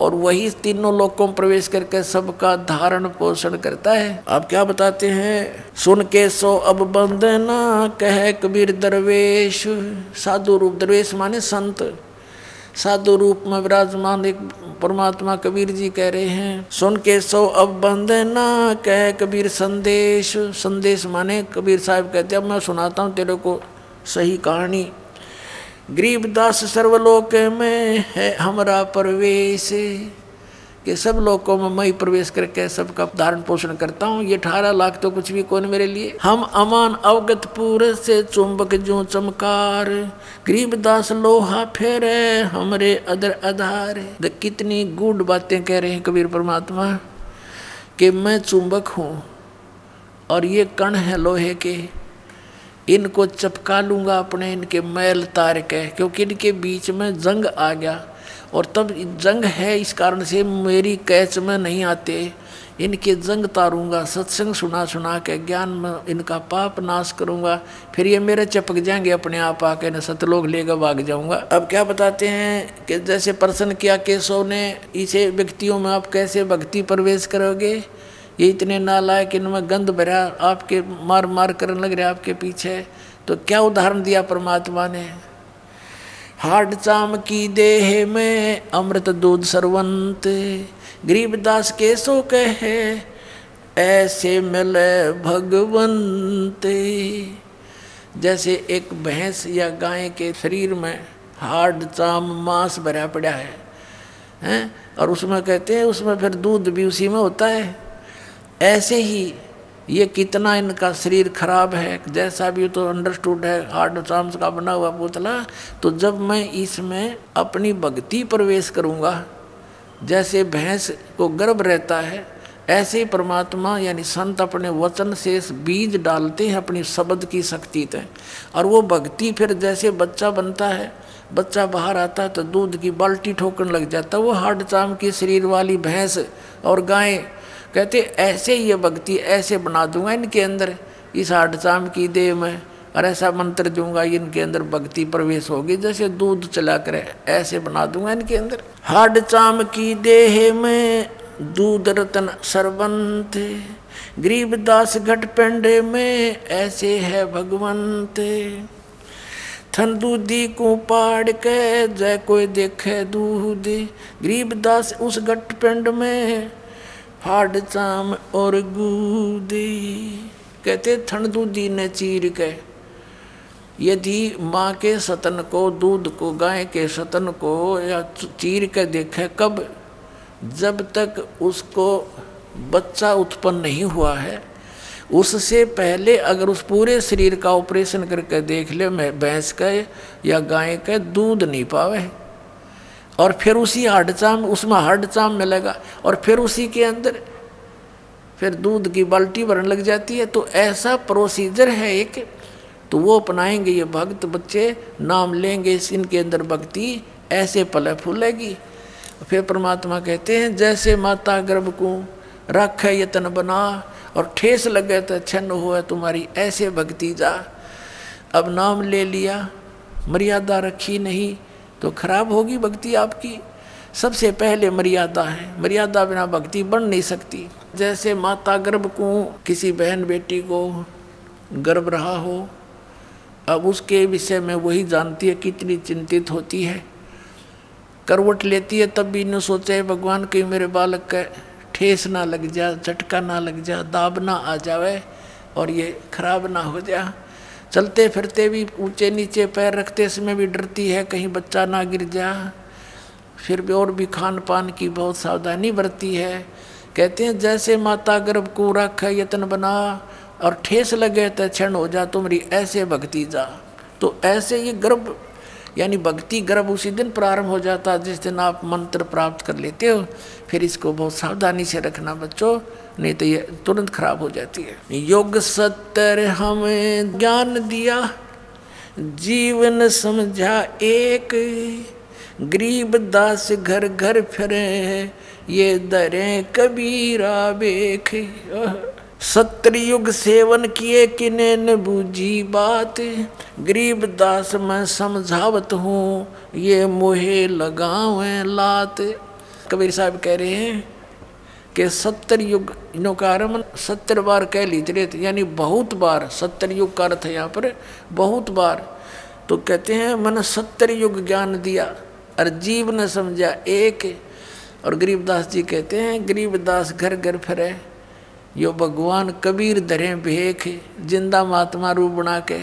और वही तीनों लोकों में प्रवेश करके सबका धारण पोषण करता है। आप क्या बताते हैं? सुन के सो अब बंदना कह कबीर दरवेश। साधु रूप, दरवेश माने संत, साधु रूप में विराजमान एक परमात्मा कबीर जी कह रहे हैं। सुन के सो अब बंदना कह कबीर संदेश। संदेश माने कबीर साहब कहते हैं अब मैं सुनाता हूँ तेरे को सही कहानी। गरीबदास सर्वलोक में है हमारा प्रवेश, कि सब लोकों में मैं प्रवेश करके सबका धारण पोषण करता हूँ। ये 18 लाख तो कुछ भी कौन मेरे लिए। हम अमान अवगत पूरे से चुंबक जो चमकार, गरीबदास लोहा फेरे हमरे अदर आधार। कितनी गूढ़ बातें कह रहे हैं कबीर परमात्मा, कि मैं चुंबक हूँ और ये कण है लोहे के, इनको चपका लूँगा अपने, इनके मैल तार के, क्योंकि इनके बीच में जंग आ गया और तब जंग है, इस कारण से मेरी कैच में नहीं आते, इनके जंग तारूंगा, सत्संग सुना सुना के ज्ञान में इनका पाप नाश करूंगा, फिर ये मेरे चिपक जाएंगे अपने आप आके, न सतलोक लेकर भाग जाऊंगा। अब क्या बताते हैं कि जैसे प्रश्न किया केशव ने, इसे व्यक्तियों में आप कैसे भक्ति प्रवेश करोगे, ये इतने नालायक, इनमें गंध भरा, आपके मार मार करने लग रहे आपके पीछे। तो क्या उदाहरण दिया परमात्मा ने, हाड चाम की देह में अमृत दूध सरवंत, गरीबदास केसो कहे ऐसे मिले भगवंत। जैसे एक भैंस या गाय के शरीर में हाड चाम मांस भरा पड़ा है, हैं, और उसमें कहते हैं उसमें फिर दूध भी उसी में होता है, ऐसे ही ये कितना इनका शरीर खराब है, जैसा भी तो अंडरस्टूड है, हार्ड चाम्स का बना हुआ पुतला। तो जब मैं इसमें अपनी भक्ति प्रवेश करूँगा, जैसे भैंस को गर्भ रहता है, ऐसे ही परमात्मा यानी संत अपने वचन से बीज डालते हैं अपनी शब्द की शक्ति से, और वो भक्ति फिर जैसे बच्चा बनता है, बच्चा बाहर आता है तो दूध की बाल्टी ठोकने लग जाता है, वो हार्ड चाम की शरीर वाली भैंस और गाय कहते ऐसे ही ये भक्ति ऐसे बना दूंगा इनके अंदर, इस हार्ड चाम की देह में, और ऐसा मंत्र दूंगा इनके अंदर भक्ति प्रवेश होगी, जैसे दूध चला करे ऐसे बना दूंगा इनके अंदर। हार्ड चाम की देह में दूध रतन सरबंत, गरीबदास घट पेंडे में ऐसे है भगवंत। थन दूधी को पाड़ के जय कोई देखे दूध, गरीबदास उस घट पेंड में हाड चाम और गूदी। कहते थन दूधी ने चीर के, यदि माँ के सतन को, दूध को, गाय के सतन को या चीर के देखे, कब, जब तक उसको बच्चा उत्पन्न नहीं हुआ है, उससे पहले अगर उस पूरे शरीर का ऑपरेशन करके देख ले, मैं भैंस का या गाय का दूध नहीं पावे, और फिर उसी हार्ड चाम, उसमें हार्ड चाम मिलेगा, और फिर उसी के अंदर फिर दूध की बाल्टी भरने लग जाती है। तो ऐसा प्रोसीजर है एक, तो वो अपनाएंगे ये भक्त बच्चे, नाम लेंगे, इनके अंदर भक्ति ऐसे पले फूलेगी। फिर परमात्मा कहते हैं जैसे माता गर्भ को रखे यतन बना, और ठेस लगे तो छन्न हुआ तुम्हारी ऐसे भक्ति जा। अब नाम ले लिया, मर्यादा रखी नहीं तो खराब होगी भक्ति आपकी। सबसे पहले मर्यादा है, मर्यादा बिना भक्ति बन नहीं सकती। जैसे माता गर्भ को, किसी बहन बेटी को गर्भ रहा हो, अब उसके विषय में वही जानती है, कितनी चिंतित होती है, करवट लेती है, तब भी न सोचे भगवान कहीं मेरे बालक का ठेस ना लग जा, झटका ना लग जा, दाब ना आ जावे और ये खराब ना हो जा। चलते फिरते भी ऊंचे नीचे पैर रखते समय भी डरती है कहीं बच्चा ना गिर जा। फिर भी और भी खान पान की बहुत सावधानी बरती है। कहते हैं जैसे माता गर्भ को रख यत्न बना, और ठेस लगे तो क्षण हो जा तुम्हारी ऐसे भक्ति जा। तो ऐसे ये गर्भ यानी भक्ति गर्भ उसी दिन प्रारंभ हो जाता जिस दिन आप मंत्र प्राप्त कर लेते हो। फिर इसको बहुत सावधानी से रखना बच्चों, नहीं तो ये तुरंत खराब हो जाती है। योग सत्तर हमें ज्ञान दिया, जीवन समझा एक, गरीब दास घर घर फिरे, ये दरें कबीरा बेख। सत्तर युग सेवन किए किने न बूझी बात, गरीब दास मैं समझावत हूँ ये मोहे लगावें लात। कबीर साहब कह रहे हैं कि 70 युग इनों का आरम्भ 70 बार कह लीजिए, यानी बहुत बार। 70 युग का अर्थ है यहाँ पर बहुत बार। तो कहते हैं मैंने 70 युग ज्ञान दिया और जीव ने समझा एक। और गरीबदास जी कहते हैं गरीबदास घर घर फिरे, यो भगवान कबीर धरे भेख, जिंदा महात्मा रूप बना के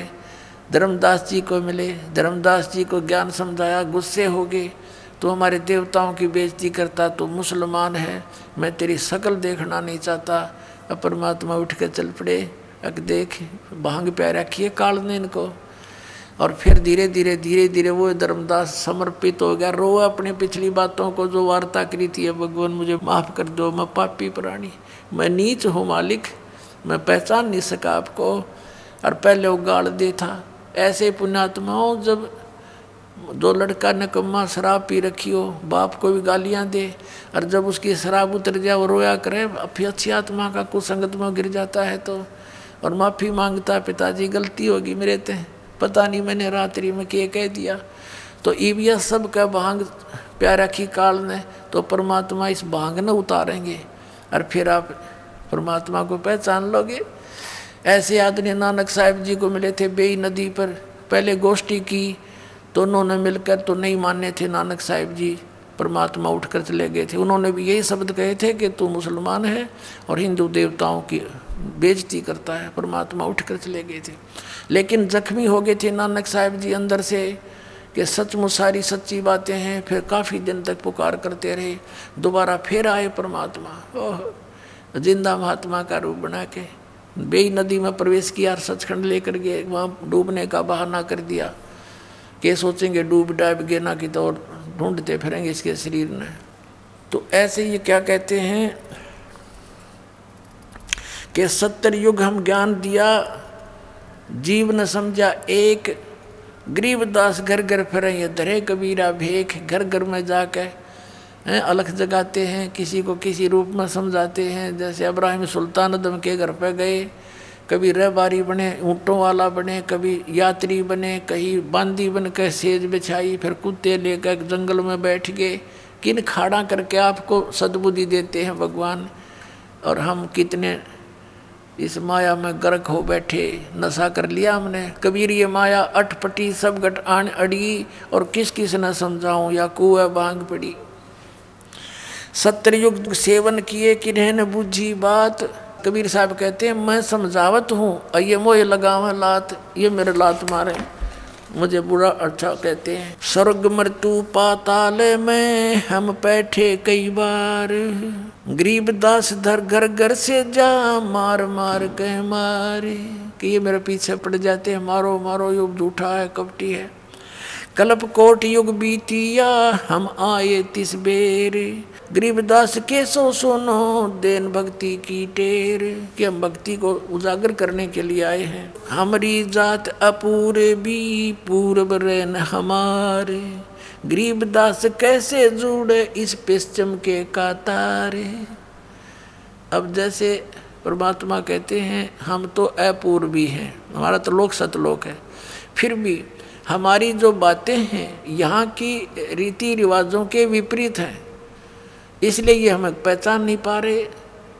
धर्मदास जी को मिले। धर्मदास जी को ज्ञान समझाया, गुस्से हो गए, तो हमारे देवताओं की बेइज्जती करता, तो मुसलमान है, मैं तेरी शकल देखना नहीं चाहता। अब परमात्मा उठ के चल पड़े, अक देख भांग प्या रखिए काल ने इनको। और फिर धीरे धीरे वो धर्मदास समर्पित हो गया, रो अपनी पिछली बातों को जो वार्ता करी थी, भगवान मुझे माफ़ कर दो, मैं पापी प्राणी, मैं नीच हूँ मालिक, मैं पहचान नहीं सका आपको। और पहले वो गाड़ दे था। ऐसे पुण्यात्माओं जब जो लड़का निकम्मा शराब पी रखी हो, बाप को भी गालियां दे, और जब उसकी शराब उतर जाए वो रोया करे, फिर अच्छी आत्मा का कुसंगत में गिर जाता है तो, और माफ़ी मांगता है, पिताजी गलती होगी मेरे ते, पता नहीं मैंने रात्रि में क्या कह दिया। तो ईबिया सब का भांग प्यारा की काल ने, तो परमात्मा इस भांग न उतारेंगे और फिर आप परमात्मा को पहचान लोगे। ऐसे आदमी नानक साहिब जी को मिले थे बेई नदी पर, पहले गोष्ठी की तो उन्होंने मिलकर तो नहीं माने थे नानक साहिब जी, परमात्मा उठकर चले गए थे। उन्होंने भी यही शब्द कहे थे कि तू मुसलमान है और हिंदू देवताओं की बेइज्जती करता है, परमात्मा उठकर चले गए थे। लेकिन जख्मी हो गए थे नानक साहिब जी अंदर से कि सचमुच सारी सच्ची बातें हैं। फिर काफ़ी दिन तक पुकार करते रहे, दोबारा फिर आए परमात्मा, ओह जिंदा महात्मा का रूप बना के बेई नदी में प्रवेश किया और सचखंड लेकर गए, वहाँ डूबने का बहाना कर दिया कि सोचेंगे डूब डाब गए ना कि तो और ढूंढते फिरेंगे इसके शरीर ने। तो ऐसे ये क्या कहते हैं कि 70 युग हम ज्ञान दिया, जीव न समझा एक, गरीबदास घर घर फिरे ये धरे कबीरा भेख, घर घर में जाकर अलख जगाते हैं, किसी को किसी रूप में समझाते हैं। जैसे इब्राहिम सुल्तान अदम के घर पे गए, कभी रहबारी बने, ऊँटों वाला बने, कभी यात्री बने, कहीं बांदी बन कर सेज बिछाई, फिर कुत्ते लेकर जंगल में बैठ गए। किन खाड़ा करके आपको सद्बुद्धि देते हैं भगवान, और हम कितने इस माया में गर्क हो बैठे, नशा कर लिया हमने। कबीर ये माया अटपटी सब गट आन अड़ी, और किस किस न समझाऊं या कुआ भांग पड़ी। 70 युग सेवन किए किन्हें न बूझी बात, कबीर साहब कहते हैं मैं समझावत हूँ ये मोह लगाव लात, ये मेरे लात मारे मुझे बुरा अच्छा कहते हैं। स्वर्ग मृत्यु पाताल में हम बैठे कई बार, गरीबदास धर घर घर से जा मार मार कह मारे, कि ये मेरे पीछे पड़ जाते हैं, मारो मारो युग झूठा है कपटी है। कल्प कोट युग बीतिया हम आए तिस बेर, गरीबदास के सो सुनो देन भक्ति की टेर, कि हम भक्ति को उजागर करने के लिए आए हैं। हमारी जात अपूरे भी पूर्व रहन हमारे, गरीबदास कैसे जुड़े इस पश्चिम के कातारे। अब जैसे परमात्मा कहते हैं हम तो अपूर्वी हैं, हमारा तो लोक सतलोक है, फिर भी हमारी जो बातें हैं यहाँ की रीति रिवाजों के विपरीत हैं, इसलिए ये हमें पहचान नहीं पा रहे।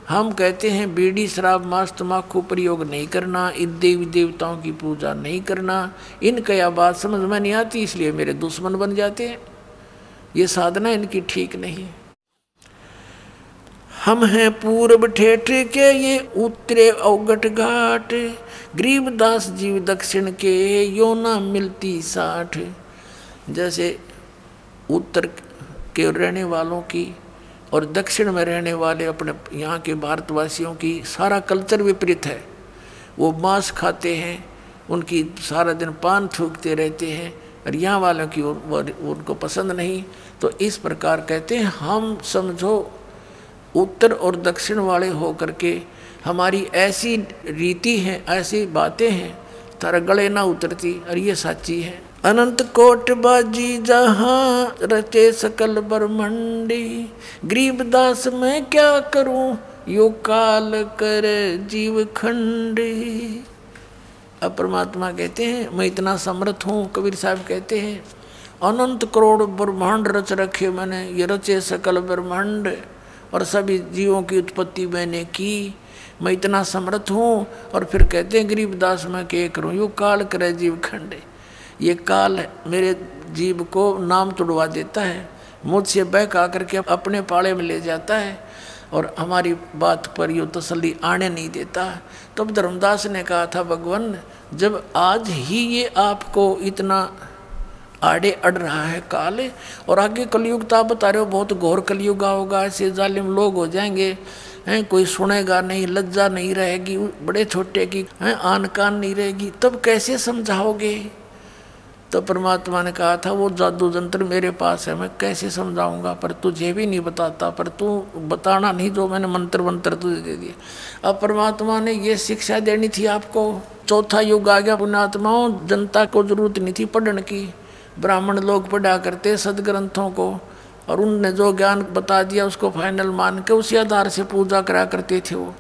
हम कहते हैं बीड़ी शराब मांस तम्बाकू प्रयोग नहीं करना, इन देवी देवताओं की पूजा नहीं करना, इनका यह बात समझ में नहीं आती, इसलिए मेरे दुश्मन बन जाते हैं। ये साधना इनकी ठीक नहीं। हम हैं पूर्व ठेठ के ये उत्तरे अवगट घाट, गरीबदास जीव दक्षिण के यो ना मिलती साठ। जैसे उत्तर के रहने वालों की और दक्षिण में रहने वाले अपने यहाँ के भारतवासियों की सारा कल्चर विपरीत है। वो मांस खाते हैं, उनकी सारा दिन पान थूकते रहते हैं, और यहाँ वालों की उनको पसंद नहीं। तो इस प्रकार कहते हैं हम समझो उत्तर और दक्षिण वाले हो करके हमारी ऐसी रीति है, ऐसी बातें हैं, तारा गले ना उतरती, और ये सच्ची है। अनंत कोट बाजी जहाँ रचे सकल ब्रह्मंडी, गरीबदास मैं क्या करूं यो काल कर जीव खंडी। अब परमात्मा कहते हैं मैं इतना समर्थ हूँ। कबीर साहब कहते हैं अनंत करोड़ ब्रह्मांड रच रखे मैंने, ये रचे सकल ब्रह्मांड और सभी जीवों की उत्पत्ति मैंने की, मैं इतना समर्थ हूँ। और फिर कहते हैं गरीबदास मैं क्या करूँ यो काल करे जीव खंडे। ये काल मेरे जीव को नाम तुड़वा देता है, मुझसे बहका करके अपने पाले में ले जाता है, और हमारी बात पर यो तसल्ली आने नहीं देता। तब तो धर्मदास ने कहा था भगवान जब आज ही ये आपको इतना आड़े अड़ रहा है काल, और आगे कलयुग तो आप बता रहे हो बहुत घोर कलयुग होगा, ऐसे जालिम लोग हो जाएंगे हैं, कोई सुनेगा नहीं, लज्जा नहीं रहेगी बड़े छोटे की, हैं आन कान नहीं रहेगी, तब कैसे समझाओगे। तो परमात्मा ने कहा था वो जादू जंत्र मेरे पास है, मैं कैसे समझाऊंगा, पर तुझे भी नहीं बताता, पर तू बताना नहीं जो मैंने मंत्र वंत्र तुझे दे दिए। अब परमात्मा ने ये शिक्षा देनी थी आपको। चौथा युग आ गया पुण्यात्माओं, जनता को जरूरत नहीं थी पढ़ने की, ब्राह्मण लोग पढ़ा करते सदग्रंथों को, और उनने जो ज्ञान बता दिया उसको फाइनल मान के उसी आधार से पूजा करा करते थे वो,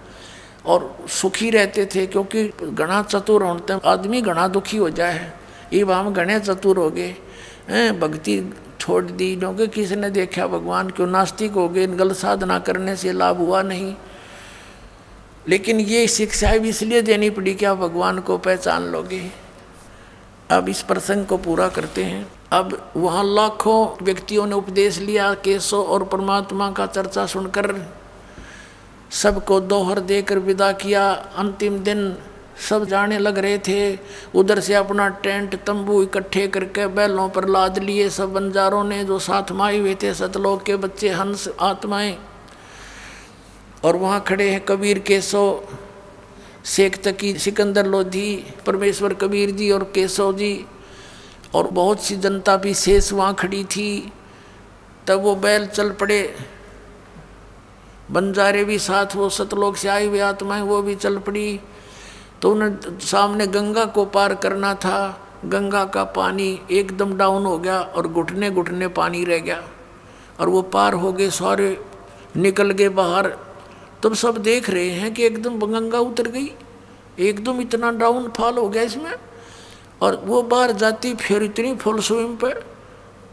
और सुखी रहते थे। क्योंकि घना चतुर होते आदमी घना दुखी हो जाए, ये हम घने चतुर हो गए हैं, भक्ति छोड़ दी क्योंकि किसी ने देखा भगवान क्यों, नास्तिक हो गए, गलत साधना करने से लाभ हुआ नहीं। लेकिन ये शिक्षा भी इसलिए देनी पड़ी कि आप भगवान को पहचान लोगे। अब इस प्रसंग को पूरा करते हैं। अब वहाँ लाखों व्यक्तियों ने उपदेश लिया, केशव और परमात्मा का चर्चा सुनकर सबको दोहर देकर विदा किया। अंतिम दिन सब जाने लग रहे थे, उधर से अपना टेंट तंबू इकट्ठे करके बैलों पर लाद लिए सब बंजारों ने, जो साथ में आए हुए थे सतलोक के बच्चे, हंस आत्माएं। और वहाँ खड़े हैं कबीर, केशव, शेख तकी, सिकंदर लोधी, परमेश्वर कबीर जी और केशव जी, और बहुत सी जनता भी शेष वहाँ खड़ी थी। तब वो बैल चल पड़े, बंजारे भी साथ, वो सतलोक से आए हुए आत्माएं वो भी चल पड़ी। तो उन्हें सामने गंगा को पार करना था। गंगा का पानी एकदम डाउन हो गया और घुटने घुटने पानी रह गया, और वो पार हो गए, सारे निकल गए बाहर। तब सब देख रहे हैं कि एकदम गंगा उतर गई, एकदम इतना डाउन फॉल हो गया इसमें। और वो बाहर जाती फिर इतनी फुल स्विम पे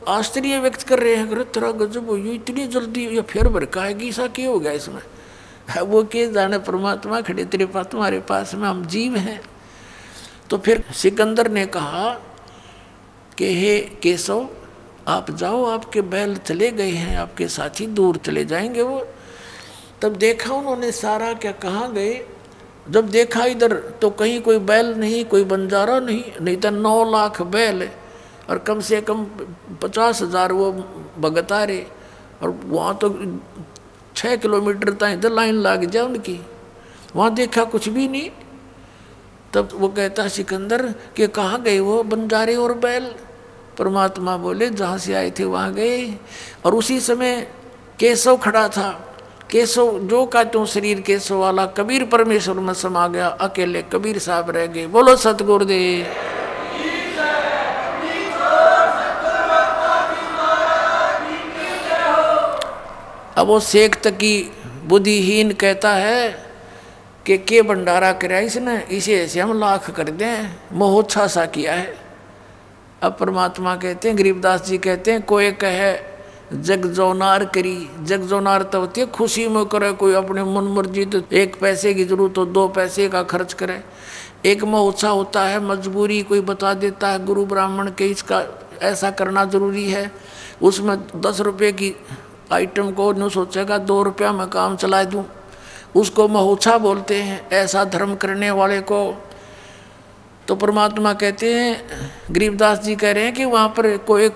आश्चर्य व्यक्त कर रहे हैं, तेरा गजब हो, इतनी जल्दी या फिर भड़काएगी, ऐसा क्या हो गया इसमें। वो के जाने, परमात्मा खड़े तेरे पास, तुम्हारे पास में, हम जीव हैं। तो फिर सिकंदर ने कहा कि हे केशव आप जाओ, आपके बैल चले गए हैं, आपके साथी दूर चले जाएंगे वो। तब देखा उन्होंने सारा, क्या कहाँ गए। जब देखा इधर तो कहीं कोई बैल नहीं, कोई बंजारा नहीं, नहीं तो 9 लाख बैल और कम से कम 50,000 वो भगत आ रहे। और वहाँ तो 6 किलोमीटर तक इधर लाइन लग जाए उनकी, वहाँ देखा कुछ भी नहीं। तब वो कहता सिकंदर कि कहाँ गए वो बंजारे और बैल। परमात्मा बोले जहाँ से आए थे वहाँ गए। और उसी समय केशव खड़ा था। केशव जो का त्यों शरीर केशव वाला, कबीर परमेश्वर में समा गया, अकेले कबीर साहब रह गए। बोलो सतगुरुदेव। अब वो शेख तकी बुद्धिहीन कहता है कि के भंडारा कराया इसने, इसे ऐसे हम लाख कर दें, मोहोच्छा सा किया है। अब परमात्मा कहते हैं, गरीबदास जी कहते हैं, कोई कहे जग जोनार करी। जग जोनार तो होती है खुशी में करे, कोई अपने मन मर्जी, तो 1 पैसे की जरूरत हो 2 पैसे का खर्च करे। एक मोहोच्छा होता है मजबूरी, कोई बता देता है गुरु ब्राह्मण के इसका ऐसा करना जरूरी है, उसमें 10 रुपये की आइटम को न सोचेगा 2 रुपया में काम चला दूं, उसको मोहोच्छा बोलते हैं, ऐसा धर्म करने वाले को। तो परमात्मा कहते हैं, गरीबदास जी कह रहे हैं कि वहाँ पर कोई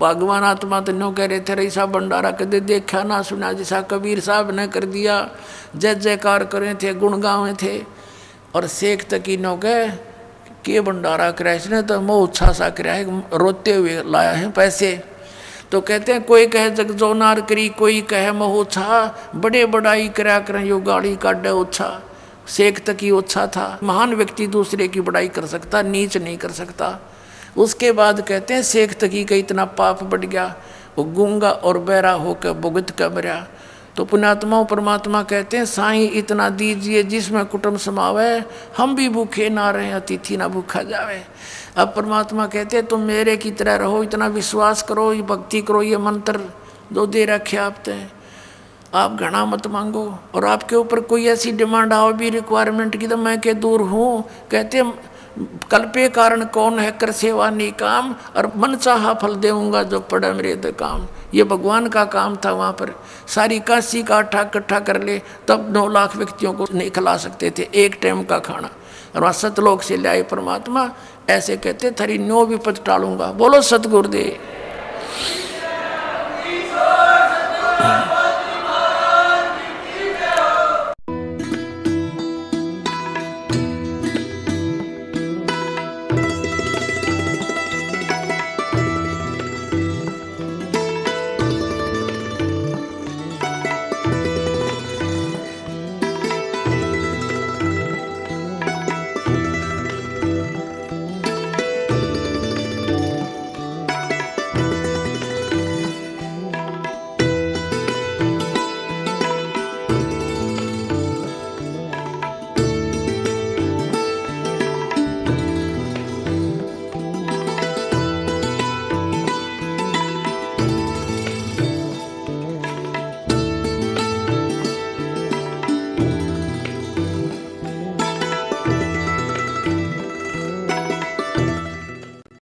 भगवान आत्मा तो नो कह रहे थे, ऐसा भंडारा कदे देखा ना सुना जैसा कबीर साहब ने कर दिया। जय जयकार करे थे, गुण गावे थे। और शेख तकी नो कह के भंडारा कराया इसने, तो मोहोच्छा सा कराया है, रोते हुए लाया है पैसे। तो कहते हैं कोई कहे जग जोनार करी, कोई कहे मोहोच्छा, बड़े बड़ाई करा करें यो गाड़ी काटे ओछा। शेख तकी ओछा था। महान व्यक्ति दूसरे की बड़ाई कर सकता, नीच नहीं कर सकता। उसके बाद कहते हैं शेख तकी का इतना पाप बढ़ गया, वो गूंगा और बहरा होकर भुगत कर मरा। तो पुण्यात्माओं परमात्मा कहते हैं, साईं इतना दीजिए जिसमें कुटुंब समावे, हम भी भूखे ना रहे, अतिथि ना भूखा जावे। अब परमात्मा कहते हैं तुम मेरे की तरह रहो, इतना विश्वास करो, ये भक्ति करो, ये मंत्र जो दे रखे आपने, आप घना मत मांगो। और आपके ऊपर कोई ऐसी डिमांड आओ भी रिक्वायरमेंट की, तो मैं के दूर हूँ। कहते हैं कल्पे कारण कौन है कर सेवा नहीं काम, और मन चाहा फल देऊंगा जो पड़ा मेरे दे काम। ये भगवान का काम था। वहाँ पर सारी काशी का आटा इकट्ठा कर ले तब 9 लाख व्यक्तियों को नहीं खिला सकते थे एक टाइम का खाना। और वहाँ सतलोक से लाए परमात्मा, ऐसे कहते थरी 9 विपद टालूंगा। बोलो सतगुरुदेव।